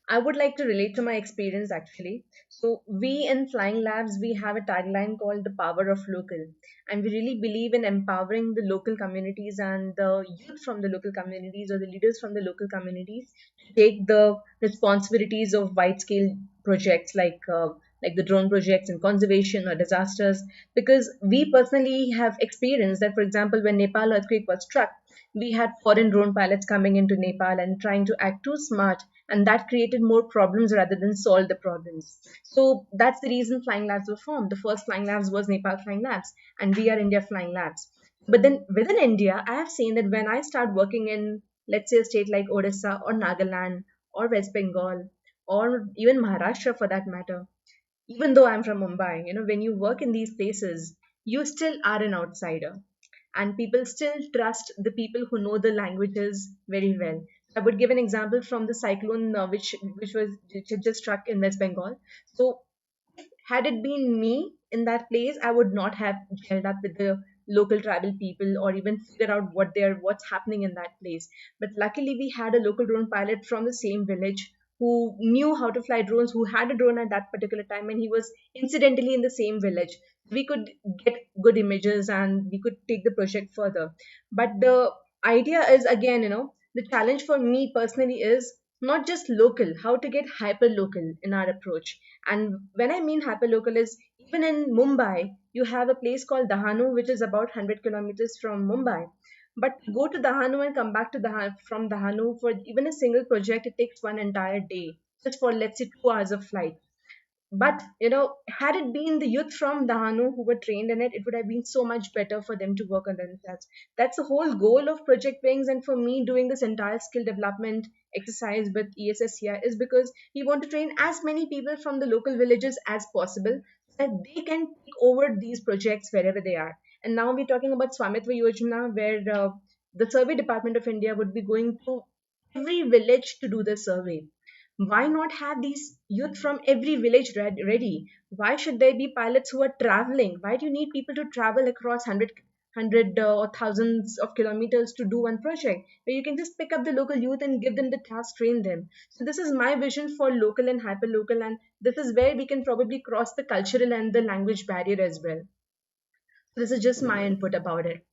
I would like to relate to my experience actually. So, we in Flying Labs, we have a tagline called the power of local. And we really believe in empowering the local communities and the youth from the local communities or the leaders from the local communities to take the responsibilities of wide scale projects like the drone projects and conservation or disasters. Because we personally have experienced that, for example, when Nepal earthquake was struck, we had foreign drone pilots coming into Nepal and trying to act too smart, and that created more problems rather than solve the problems. So that's the reason Flying Labs were formed. The first Flying Labs was Nepal Flying Labs, and we are India Flying Labs. But then within India, I have seen that when I start working in, let's say, a state like Odisha or Nagaland or West Bengal or even Maharashtra for that matter, even though I'm from Mumbai, when you work in these places, you still are an outsider. And people still trust the people who know the languages very well. I would give an example from the cyclone which had just struck in West Bengal. So had it been me in that place, I would not have gelled up with the local tribal people or even figure out what's happening in that place. But luckily, we had a local drone pilot from the same village who knew how to fly drones, who had a drone at that particular time, and he was incidentally in the same village. We could get good images and we could take the project further. But the idea is again, the challenge for me personally is not just local, how to get hyper local in our approach. And when I mean hyperlocal is even in Mumbai, you have a place called Dahanu, which is about 100 kilometers from Mumbai. But to go to Dahanu and come back to from Dahanu for even a single project, it takes one entire day, just for let's say 2 hours of flight. But had it been the youth from Dahanu who were trained in it, it would have been so much better for them to work on themselves. That's the whole goal of Project Wings, and for me doing this entire skill development exercise with ESS here is because we want to train as many people from the local villages as possible so that they can take over these projects wherever they are. And now we're talking about Swamitva Yojana, where the Survey Department of India would be going to every village to do the survey. Why not have these youth from every village ready? Why should there be pilots who are traveling? Why do you need people to travel across 100 hundred or thousands of kilometers to do one project, where you can just pick up the local youth and give them the task, train them. So this is my vision for local and hyper local, and this is where we can probably cross the cultural and the language barrier as well. So this is just my input about it.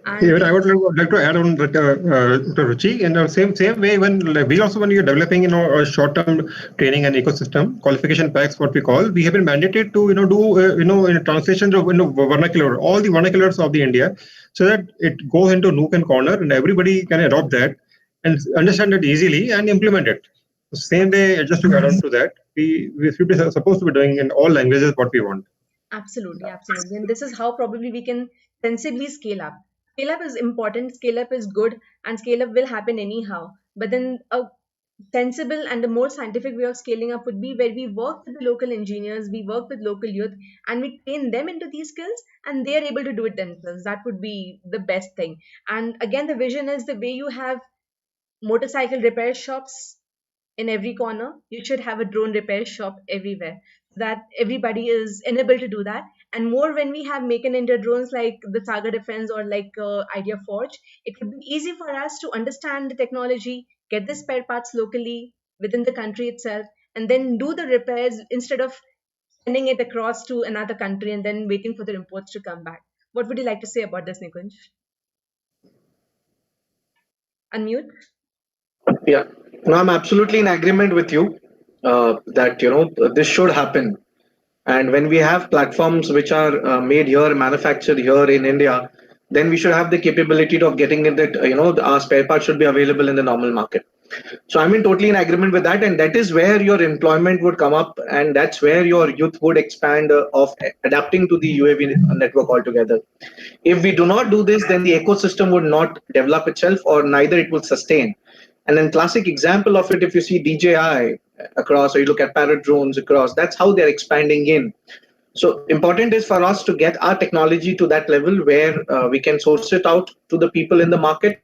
And Even I would like to add on that, to Ruchi, in the same way, when when you're developing a short-term training and ecosystem qualification packs, what we call, we have been mandated to do in translations of vernacular, all the vernaculars of the India, so that it goes into nook and corner and everybody can adopt that and understand it easily and implement it. Same way, just to add on to that, we should be supposed to be doing in all languages what we want. absolutely, absolutely. And this is how probably we can sensibly scale up. Scale up is important, scale up is good, and scale up will happen anyhow. But then a sensible and a more scientific way of scaling up would be where we work with the local engineers, we work with local youth, and we train them into these skills, and they are able to do it themselves. That would be the best thing. And again, the vision is the way you have motorcycle repair shops in every corner, you should have a drone repair shop everywhere, so that everybody is enabled to do that. And more when we have make in India drones like the Saga Defense or like Idea Forge, it would be easy for us to understand the technology, get the spare parts locally within the country itself, and then do the repairs instead of sending it across to another country and then waiting for the imports to come back. What would you like to say about this, Nikunj? Unmute. Yeah, no, I'm absolutely in agreement with you that this should happen. And when we have platforms which are made here, manufactured here in India, then we should have the capability of getting it that our spare parts should be available in the normal market. So I'm in totally in agreement with that, and that is where your employment would come up, and that's where your youth would expand of adapting to the UAV network altogether. If we do not do this, then the ecosystem would not develop itself, or neither it will sustain. And then classic example of it, if you see DJI across, or you look at Parrot drones across, that's how they're expanding in. So important is for us to get our technology to that level where we can source it out to the people in the market,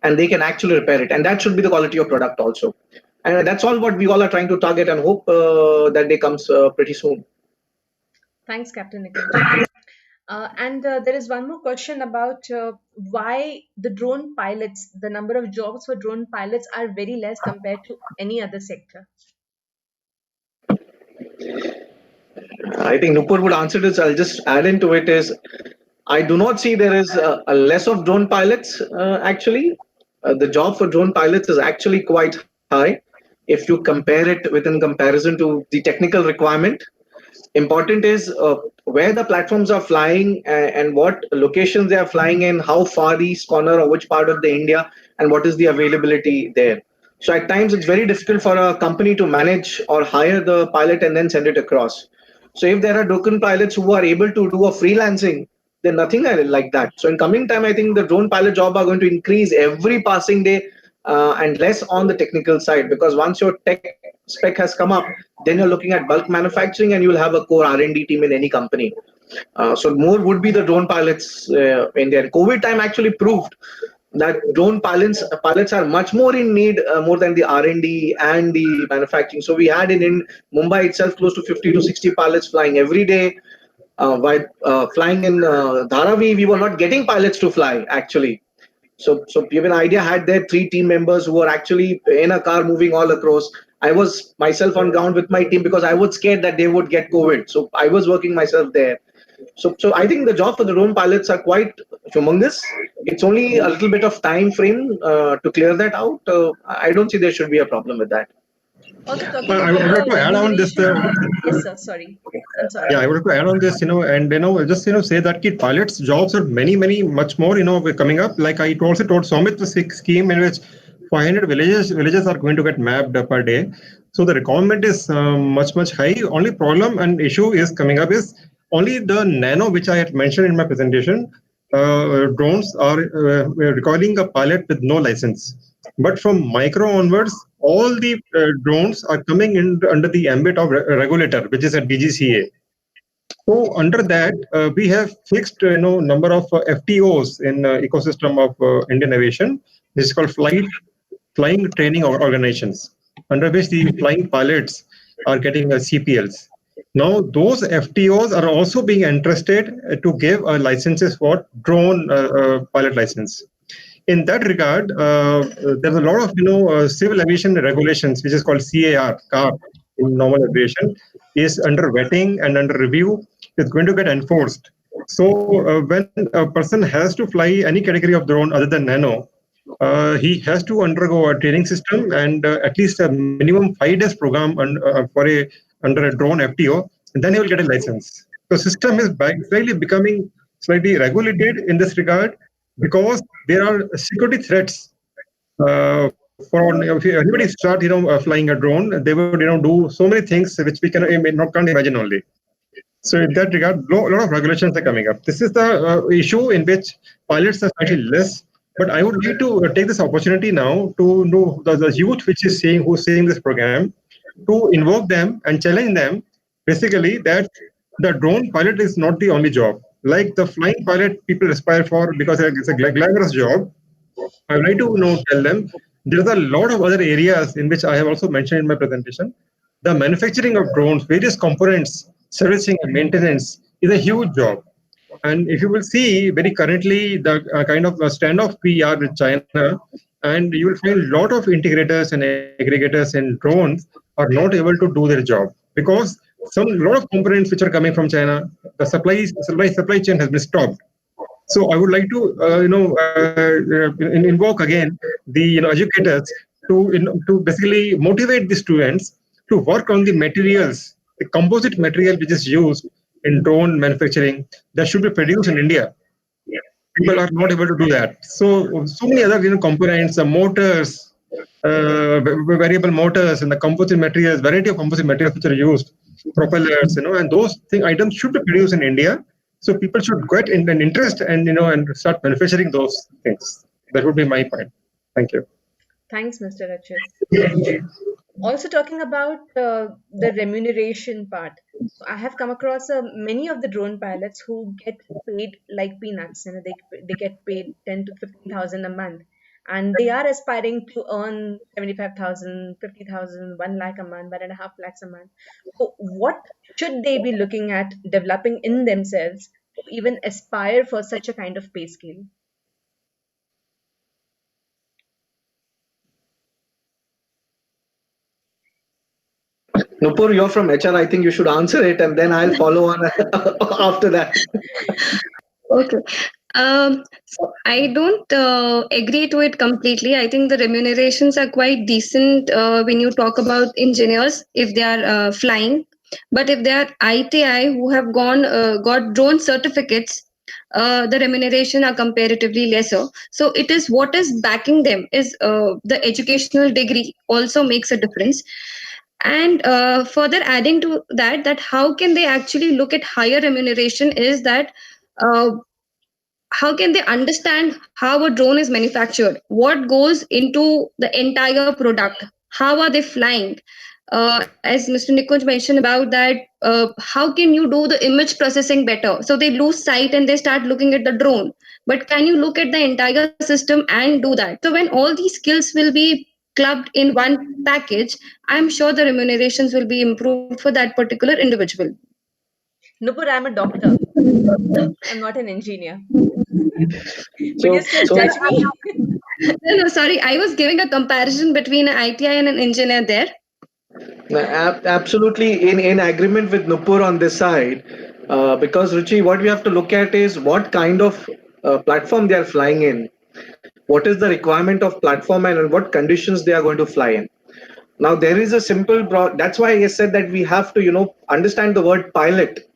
and they can actually repair it. And that should be the quality of product also. And that's all what we all are trying to target, and hope that day comes pretty soon. Thanks, Captain Nikunj. And there is one more question about why the drone pilots, the number of jobs for drone pilots are very less compared to any other sector. I think Nupur would answer this. I'll just add into it is I do not see there is a less of drone pilots actually. The job for drone pilots is actually quite high if you compare it within comparison to the technical requirement. Important is where the platforms are flying and what locations they are flying in, how far east corner or which part of the India, and what is the availability there. So at times it's very difficult for a company to manage or hire the pilot and then send it across. So if there are token pilots who are able to do a freelancing, then nothing like that. So in coming time, I think the drone pilot job are going to increase every passing day, and less on the technical side, because once your tech spec has come up, then you're looking at bulk manufacturing and you'll have a core R&D team in any company. So more would be the drone pilots in there. COVID time actually proved that drone pilots are much more in need, more than the R&D and the manufacturing. So we had in Mumbai itself close to 50 to 60 pilots flying every day. While flying in Dharavi, we were not getting pilots to fly actually. So even Idea had their 3 team members who were actually in a car moving all across. I was myself on ground with my team because I was scared that they would get COVID. So I was working myself there. So I think the job for the drone pilots are quite humongous. It's only a little bit of time frame to clear that out. I don't see there should be a problem with that. Also talking Well, I about would like the to add on this. remuneration. Yes, sir. Sorry. I'm sorry. Yeah, I would like to add on this, and just say that key pilots jobs are many much more, coming up. Like I also told Somit the scheme in which 500 villages are going to get mapped per day. So the requirement is much high. Only problem and issue is coming up is only the nano, which I had mentioned in my presentation. Drones are requiring a pilot with no license. But from micro onwards, all the drones are coming in under the ambit of regulator, which is a DGCA. So under that, we have fixed, number of FTOs in ecosystem of Indian aviation. This is called flying training organizations, under which the flying pilots are getting CPLs. Now, those FTOs are also being interested to give licenses for drone pilot license. In that regard, there's a lot of civil aviation regulations, which is called CAR in normal aviation, is under vetting and under review. It's going to get enforced. So when a person has to fly any category of drone other than nano, he has to undergo a training system and at least a minimum 5 days program under a drone FTO, and then he will get a license. The system is slightly becoming slightly regulated in this regard because there are security threats. For if anybody start flying a drone, they would do so many things which we can't imagine only. So in that regard, a lot of regulations are coming up. This is the issue in which pilots are slightly less. But I would like to take this opportunity now to know the youth who's seeing this program, to invoke them and challenge them, basically that the drone pilot is not the only job. Like the flying pilot, people aspire for because it's a glamorous job. I would like to tell them there's a lot of other areas in which I have also mentioned in my presentation. The manufacturing of drones, various components, servicing and maintenance is a huge job. And if you will see very currently the kind of standoff we are with China, and you will find a lot of integrators and aggregators in drones are not able to do their job because some lot of components which are coming from China, the supply chain has been stopped. So I would like to, invoke again the educators to basically motivate the students to work on the materials, the composite material which is used in drone manufacturing that should be produced in India. People are not able to do that. So many other components, the motors, variable motors, and the composite materials, variety of composite materials which are used, propellers, and those items should be produced in India. So people should get an interest and start manufacturing those things. That would be my point. Thank you. Thanks, Mr. Rachit. Also talking about the remuneration part. So I have come across many of the drone pilots who get paid like peanuts. They get paid 10 to 15,000 a month, and they are aspiring to earn 75,000, 50,000, 1 lakh a month, 1.5 lakhs a month. So what should they be looking at developing in themselves to even aspire for such a kind of pay scale? Nupur, you're from HR. I think you should answer it, and then I'll follow on after that. Okay. So I don't agree to it completely. I think the remunerations are quite decent when you talk about engineers if they are flying. But if they are ITI who have got drone certificates, the remuneration are comparatively lesser. So it is what is backing them is the educational degree also makes a difference. And further adding to that, that how can they actually look at higher remuneration is that uh, how can they understand how a drone is manufactured, what goes into the entire product, how are they flying, as Mr. Nikunj mentioned about that, how can you do the image processing better, so they lose sight and they start looking at the drone, but can you look at the entire system and do that? So when all these skills will be clubbed in one package, I'm sure the remunerations will be improved for that particular individual. Nupur, I'm a doctor. I'm not an engineer. Would you So, still so judge me? No, sorry, I was giving a comparison between an ITI and an engineer there. Absolutely in agreement with Nupur on this side, because Ruchi, what we have to look at is what kind of platform they are flying in, what is the requirement of platform, and in what conditions they are going to fly in. Now there is a simple that's why I said that we have to understand the word pilot,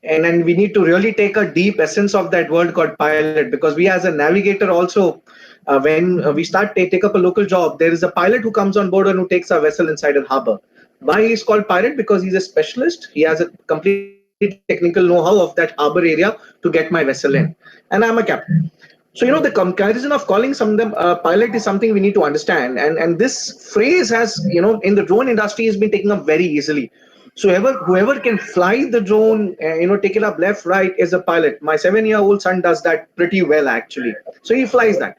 and we need to really take a deep essence of that word called pilot, because we as a navigator also, when we start take up a local job, there is a pilot who comes on board and who takes a vessel inside a harbor. Why he's called pilot? Because he's a specialist, he has a complete technical know-how of that harbor area to get my vessel in, and I'm a captain. So the comparison of calling some of them pilot is something we need to understand, and this phrase has in the drone industry has been taken up very easily. So whoever can fly the drone, take it up left, right, is a pilot. My 7-year-old son does that pretty well actually. So he flies that.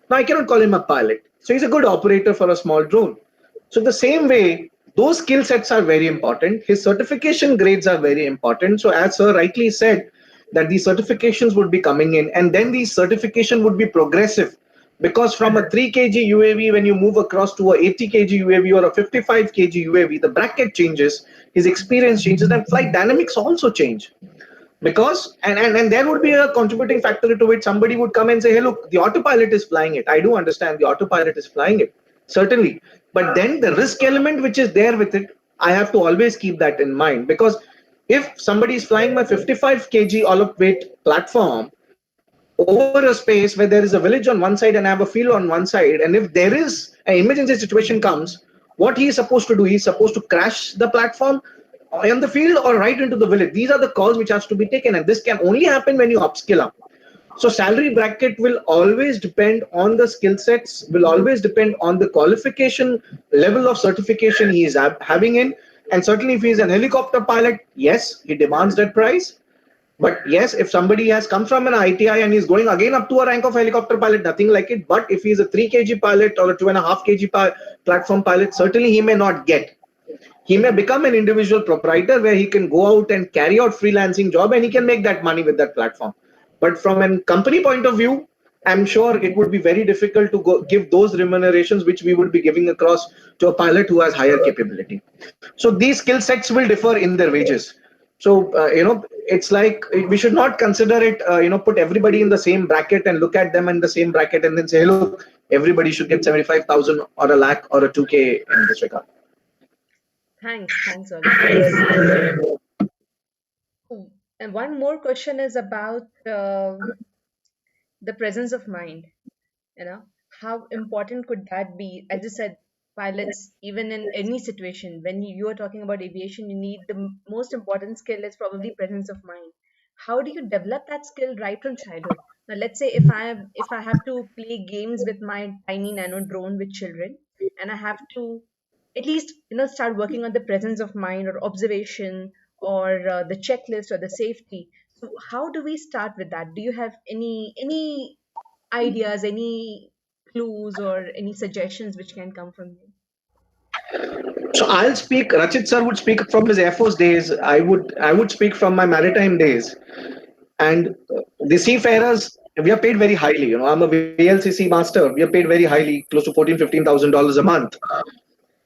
Now I cannot call him a pilot. So he's a good operator for a small drone. So the same way, those skill sets are very important. His certification grades are very important. So as sir rightly said, that these certifications would be coming in, and then the certification would be progressive, because from a 3 kg UAV, when you move across to a 80 kg UAV or a 55 kg UAV, the bracket changes, his experience changes, and flight dynamics also change. Because and there would be a contributing factor to it. Somebody would come and say, hey, look, the autopilot is flying it. I do understand the autopilot is flying it, certainly. But then the risk element which is there with it, I have to always keep that in mind. Because if somebody is flying my 55 kg all up weight platform over a space where there is a village on one side and I have a field on one side, and if there is an emergency situation comes, what he is supposed to do? He is supposed to crash the platform on the field or right into the village. These are the calls which has to be taken, and this can only happen when you upskill up. So salary bracket will always depend on the skill sets, will always depend on the qualification level of certification he is having in. And certainly if he is an helicopter pilot, yes, he demands that price. But yes, if somebody has come from an ITI and he's going again up to a rank of helicopter pilot, nothing like it. But if he's a 3 kg pilot or a 2.5 kg platform pilot, certainly he may not get. He may become an individual proprietor where he can go out and carry out freelancing job, and he can make that money with that platform. But from a company point of view, I'm sure it would be very difficult to give those remunerations which we would be giving across to a pilot who has higher capability. So these skill sets will differ in their wages. So it's like we should not consider it, put everybody in the same bracket and look at them in the same bracket and then say, hey, look, everybody should get 75,000 or a lakh or a 2K in this regard. Thanks, Ollie. And one more question is about the presence of mind. How important could that be? As you said, pilots, even in any situation, when you are talking about aviation, you need the most important skill is probably presence of mind. How do you develop that skill right from childhood? Now, let's say if I have to play games with my tiny nano drone with children, and I have to at least start working on the presence of mind or observation or the checklist or the safety. So how do we start with that? Do you have any ideas, any clues, or any suggestions which can come from you? So I'll speak. Rachit sir would speak from his Air Force days. I would speak from my maritime days. And the seafarers, we are paid very highly. I'm a VLCC master. We are paid very highly, close to $14,000-15,000 a month.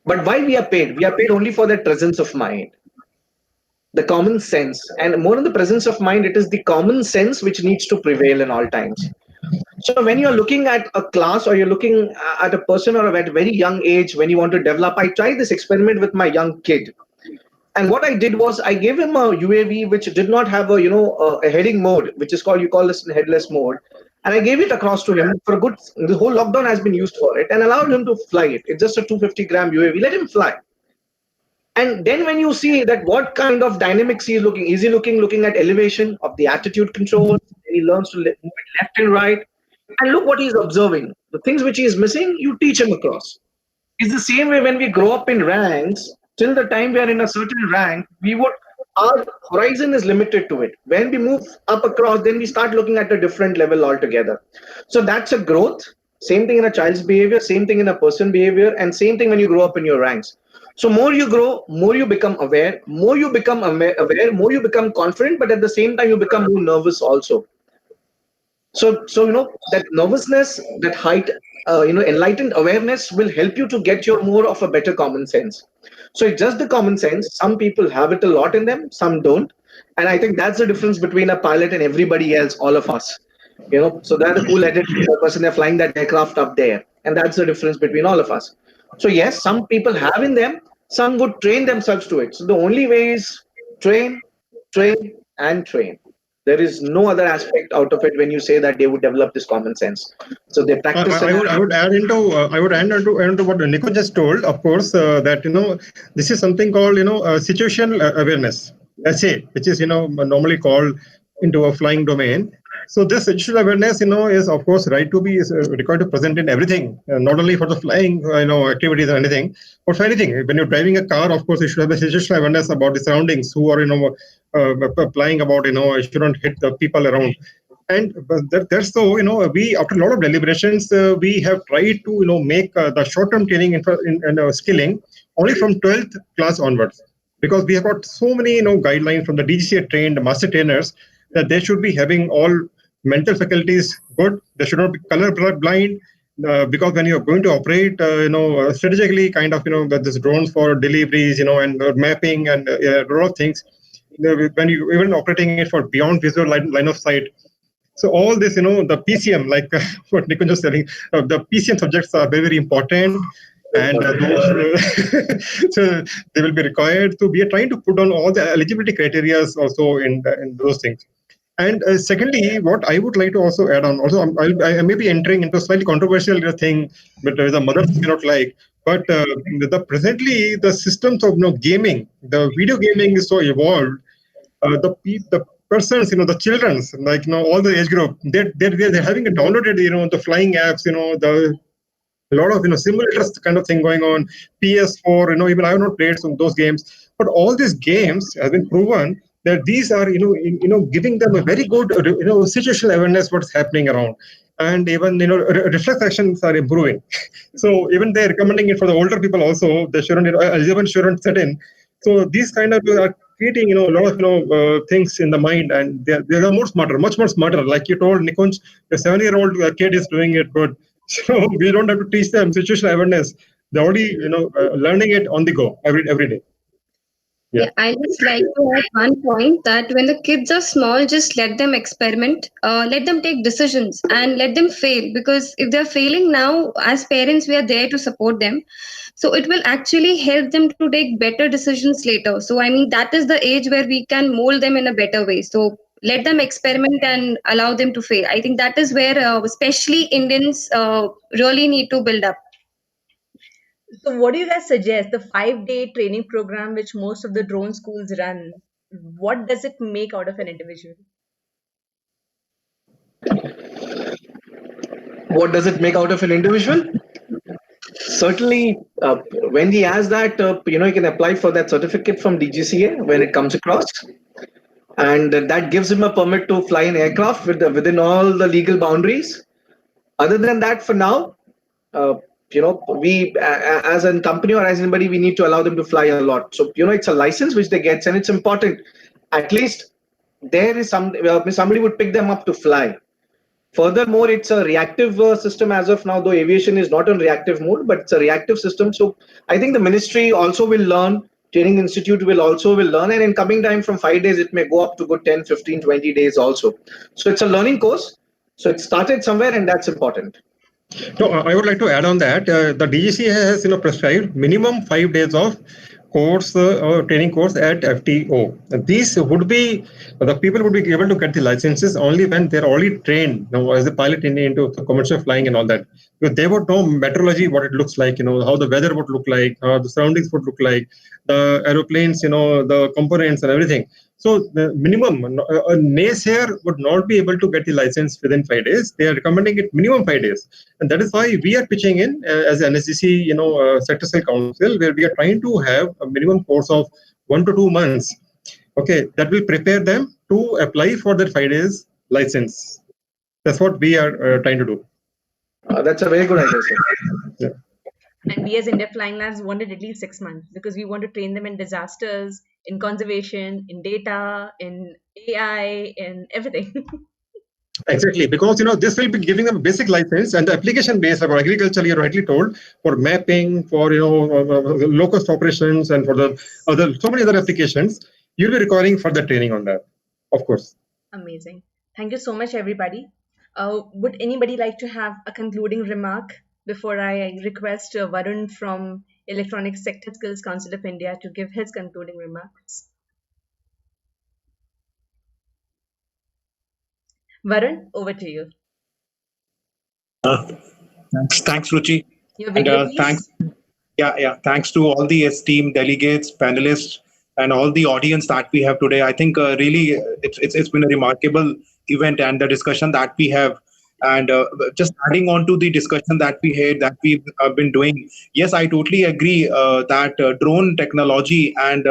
But why we are paid? We are paid only for that presence of mind, the common sense, and more than the presence of mind, it is the common sense which needs to prevail in all times. So when you're looking at a class or you're looking at a person or at a very young age, when you want to develop, I tried this experiment with my young kid. And what I did was I gave him a UAV which did not have a heading mode, which is called, you call this headless mode. And I gave it across to him for a good, the whole lockdown has been used for it, and allowed him to fly it. It's just a 250-gram UAV. Let him fly. And then when you see that what kind of dynamics he is he looking at elevation of the attitude control, he learns to move it left and right. And look what he's observing. The things which he is missing, you teach him across. It's the same way when we grow up in ranks, till the time we are in a certain rank, our horizon is limited to it. When we move up across, then we start looking at a different level altogether. So that's a growth. Same thing in a child's behavior, same thing in a person behavior, and same thing when you grow up in your ranks. So more you grow, more you become aware, more you become aware, more you become confident, but at the same time you become more nervous also. So that nervousness, that height, enlightened awareness will help you to get your more of a better common sense. So it's just the common sense. Some people have it a lot in them, some don't, and I think that's the difference between a pilot and everybody else, all of us. So they're the cool-headed person. They're flying that aircraft up there, and that's the difference between all of us. So yes, some people have in them. Some would train themselves to it. So the only way is train, train, and train. There is no other aspect out of it when you say that they would develop this common sense. So they practice. I would add into what Nico just told. Of course, that this is something called situational awareness. That's it, which is normally called into a flying domain. So this situational awareness, is of course required to present in everything, not only for the flying, activities or anything, but for anything. When you're driving a car, of course, you should have a situational awareness about the surroundings, who are, flying about, you shouldn't hit the people around. And that's so, we, after a lot of deliberations, we have tried to, make the short-term training in skilling only from 12th class onwards, because we have got so many, guidelines from the DGCA trained master trainers that they should be having all mental faculties good. They should not be color blind. Because when you're going to operate, strategically, kind of, with this drones for deliveries, and mapping and a lot of things, when you even operating it for beyond visual line of sight. So all this, the PCM, like what Nikunj was telling, the PCM subjects are very, very important. And so they will be required. So we are trying to put on all the eligibility criteria also in those things. And secondly, what I would like to also add on, also I may be entering into a slightly controversial thing, but the mothers may not like. But presently the systems of gaming, the video gaming is so evolved. The persons, the childrens, like all the age group, they're having a downloaded, the flying apps, the a lot of simulators kind of thing going on, PS4, even I have not played some of those games, but all these games have been proven that these are giving them a very good situational awareness what's happening around, and even reflex actions are improving. So even they're recommending it for the older people also. They shouldn't Alzheimer's shouldn't set in. So these kind of are creating a lot of things in the mind, and they're more smarter, much more smarter. Like you told Nikunj, the 7-year-old kid is doing it good. So we don't have to teach them situational awareness. They're already, learning it on the go every day. Yeah, I just like to add one point that when the kids are small, just let them experiment, let them take decisions and let them fail. Because if they're failing now, as parents, we are there to support them. So it will actually help them to take better decisions later. So, I mean, that is the age where we can mold them in a better way. So let them experiment and allow them to fail. I think that is where, especially Indians, really need to build up. So, what do you guys suggest? The 5-day training program, which most of the drone schools run, what does it make out of an individual? What does it make out of an individual? Certainly, when he has that, he can apply for that certificate from DGCA when it comes across, and that gives him a permit to fly an aircraft within all the legal boundaries. Other than that, for now, we as a company or as anybody, we need to allow them to fly a lot. So it's a license which they get, and it's important. At least there is somebody would pick them up to fly. Furthermore, it's a reactive system as of now, though aviation is not on reactive mode, but it's a reactive system. So I think the ministry also will learn, training institute will learn, and in coming time from 5 days, it may go up to good 10, 15, 20 days also. So it's a learning course. So it started somewhere, and that's important. No, I would like to add on that. The DGCA has prescribed minimum 5 days of course or training course at FTO. These would be, the people would be able to get the licenses only when they're already trained as a pilot into commercial flying and all that. Because they would know meteorology, what it looks like, how the weather would look like, how the surroundings would look like, the aeroplanes, the components and everything. So the minimum, a naysayer would not be able to get the license within 5 days. They are recommending it minimum 5 days. And that is why we are pitching in as NSGC, Sector Council, where we are trying to have a minimum course of 1 to 2 months. Okay, that will prepare them to apply for their 5 days license. That's what we are trying to do. That's a very good idea, sir. Yeah. And we as India Flying Labs wanted at least 6 months because we want to train them in disasters, in conservation, in data, in AI, in everything. Exactly, because this will be giving them a basic license, and the application base for agriculture, you're rightly told, for mapping, for low-cost operations, and for the so many other applications, you'll be requiring further training on that, of course. Amazing. Thank you so much, everybody. Would anybody like to have a concluding remark before I request Varun from Electronic Sector Skills Council of India to give his concluding remarks? Varun, over to you. Thanks, Ruchi. Your video, And please. thanks to all the esteemed delegates, panelists, and all the audience that we have today. I think really it's been a remarkable event, and the discussion that we have. And just adding on to the discussion that we had, that we've been doing, yes, I totally agree that drone technology, and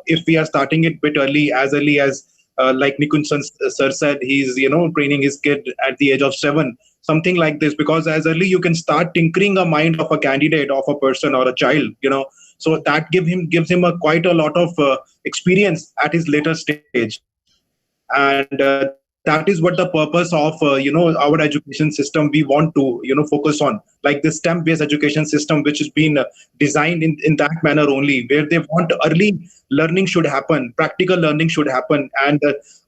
if we are starting it bit early, as early as like Nikunjan sir said, he's training his kid at the age of 7, something like this, because as early you can start tinkering a mind of a candidate, of a person or a child, so that gives him a quite a lot of experience at his later stage. And that is what the purpose of our education system we want to focus on, like the STEM based education system, which has been designed in that manner only, where they want early learning should happen, practical learning should happen. And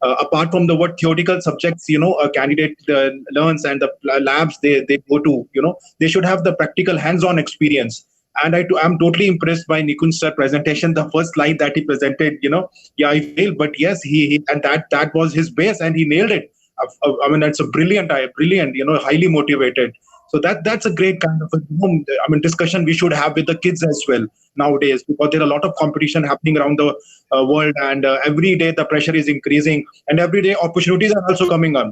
apart from the what theoretical subjects a candidate learns, and the labs they go to, they should have the practical hands on experience. And I'm totally impressed by Nikun's presentation. The first slide that he presented, yeah, I failed, but yes, he and that was his base, and he nailed it. I mean, that's a brilliant, highly motivated. So that's a great kind of discussion we should have with the kids as well nowadays, because there are a lot of competition happening around the world, and every day the pressure is increasing, and every day opportunities are also coming on.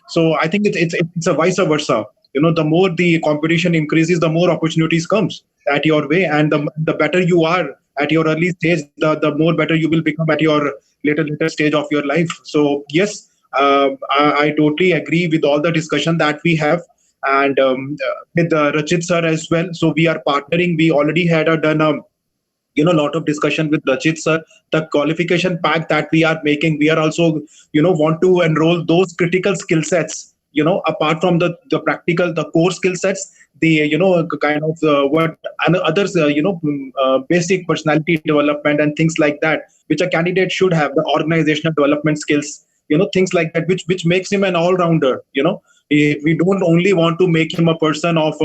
So I think it's a vice versa. The more the competition increases, the more opportunities comes at your way, and the better you are at your early stage, the more better you will become at your later stage of your life. So yes, I totally agree with all the discussion that we have, and with Rachit sir as well. So we are partnering. We already had done a lot of discussion with Rachit sir. The qualification pack that we are making, we are also want to enroll those critical skill sets, apart from the practical, the core skill sets, the kind of what and others, basic personality development and things like that, which a candidate should have, the organizational development skills, things like that, which makes him an all-rounder. We don't only want to make him a person of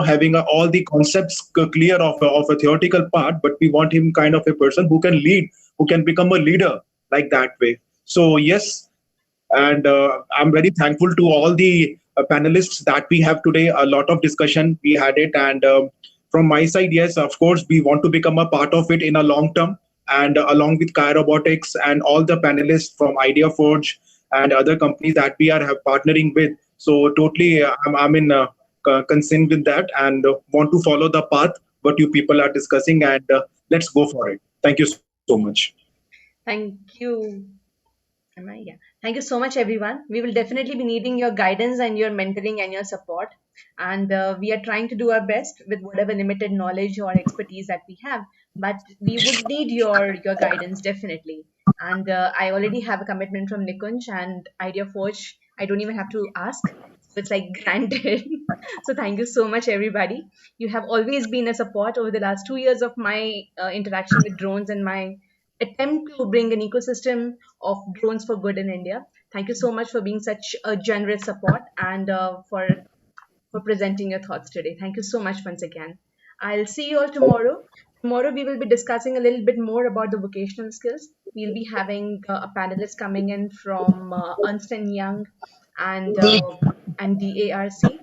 having all the concepts clear of a theoretical part, but we want him kind of a person who can lead, who can become a leader, like that way. So yes, and I'm very thankful to all the panelists that we have today. A lot of discussion we had it, and from my side, yes, of course, we want to become a part of it in a long term, and along with Kai Robotics and all the panelists from Idea Forge and other companies that we are partnering with. So totally, I'm in consent with that, and want to follow the path what you people are discussing, and let's go for it. Thank you so much. Thank you. Yeah. Thank you so much, everyone. We will definitely be needing your guidance and your mentoring and your support. And we are trying to do our best with whatever limited knowledge or expertise that we have. But we would need your guidance definitely. And I already have a commitment from Nikunj and Idea Forge. I don't even have to ask. So it's like granted. So thank you so much, everybody. You have always been a support over the last 2 years of my interaction with drones and my attempt to bring an ecosystem of drones for good in India. Thank you so much for being such a generous support and for presenting your thoughts today. Thank you so much once again. I'll see you all tomorrow. Tomorrow we will be discussing a little bit more about the vocational skills. We'll be having a panelist coming in from Ernst and Young and DARC,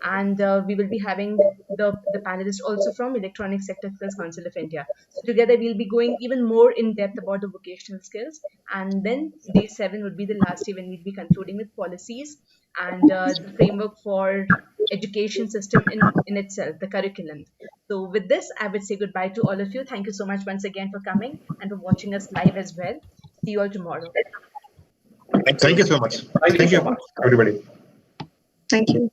and we will be having the panelists also from Electronic Sector Skills Council of India. So together we'll be going even more in depth about the vocational skills, and then day 7 would be the last day when we'll be concluding with policies and the framework for education system in itself, the curriculum. So with this, I would say goodbye to all of you. Thank you so much once again for coming and for watching us live as well. See you all tomorrow. Thank you so much. Thank you, everybody. Thank you.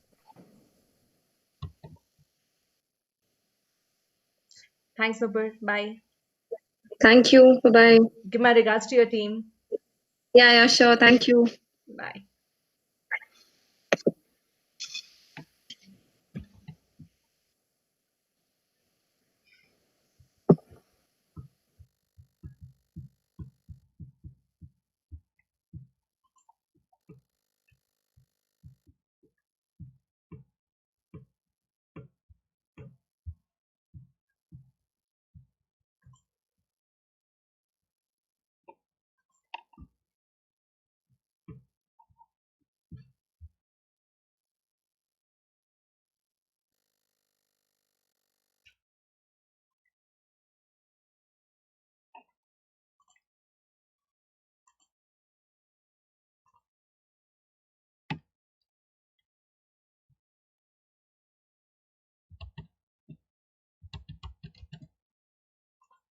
Thanks, Nupur. Bye. Thank you. Bye-bye. Give my regards to your team. Yeah, sure. Thank you. Bye.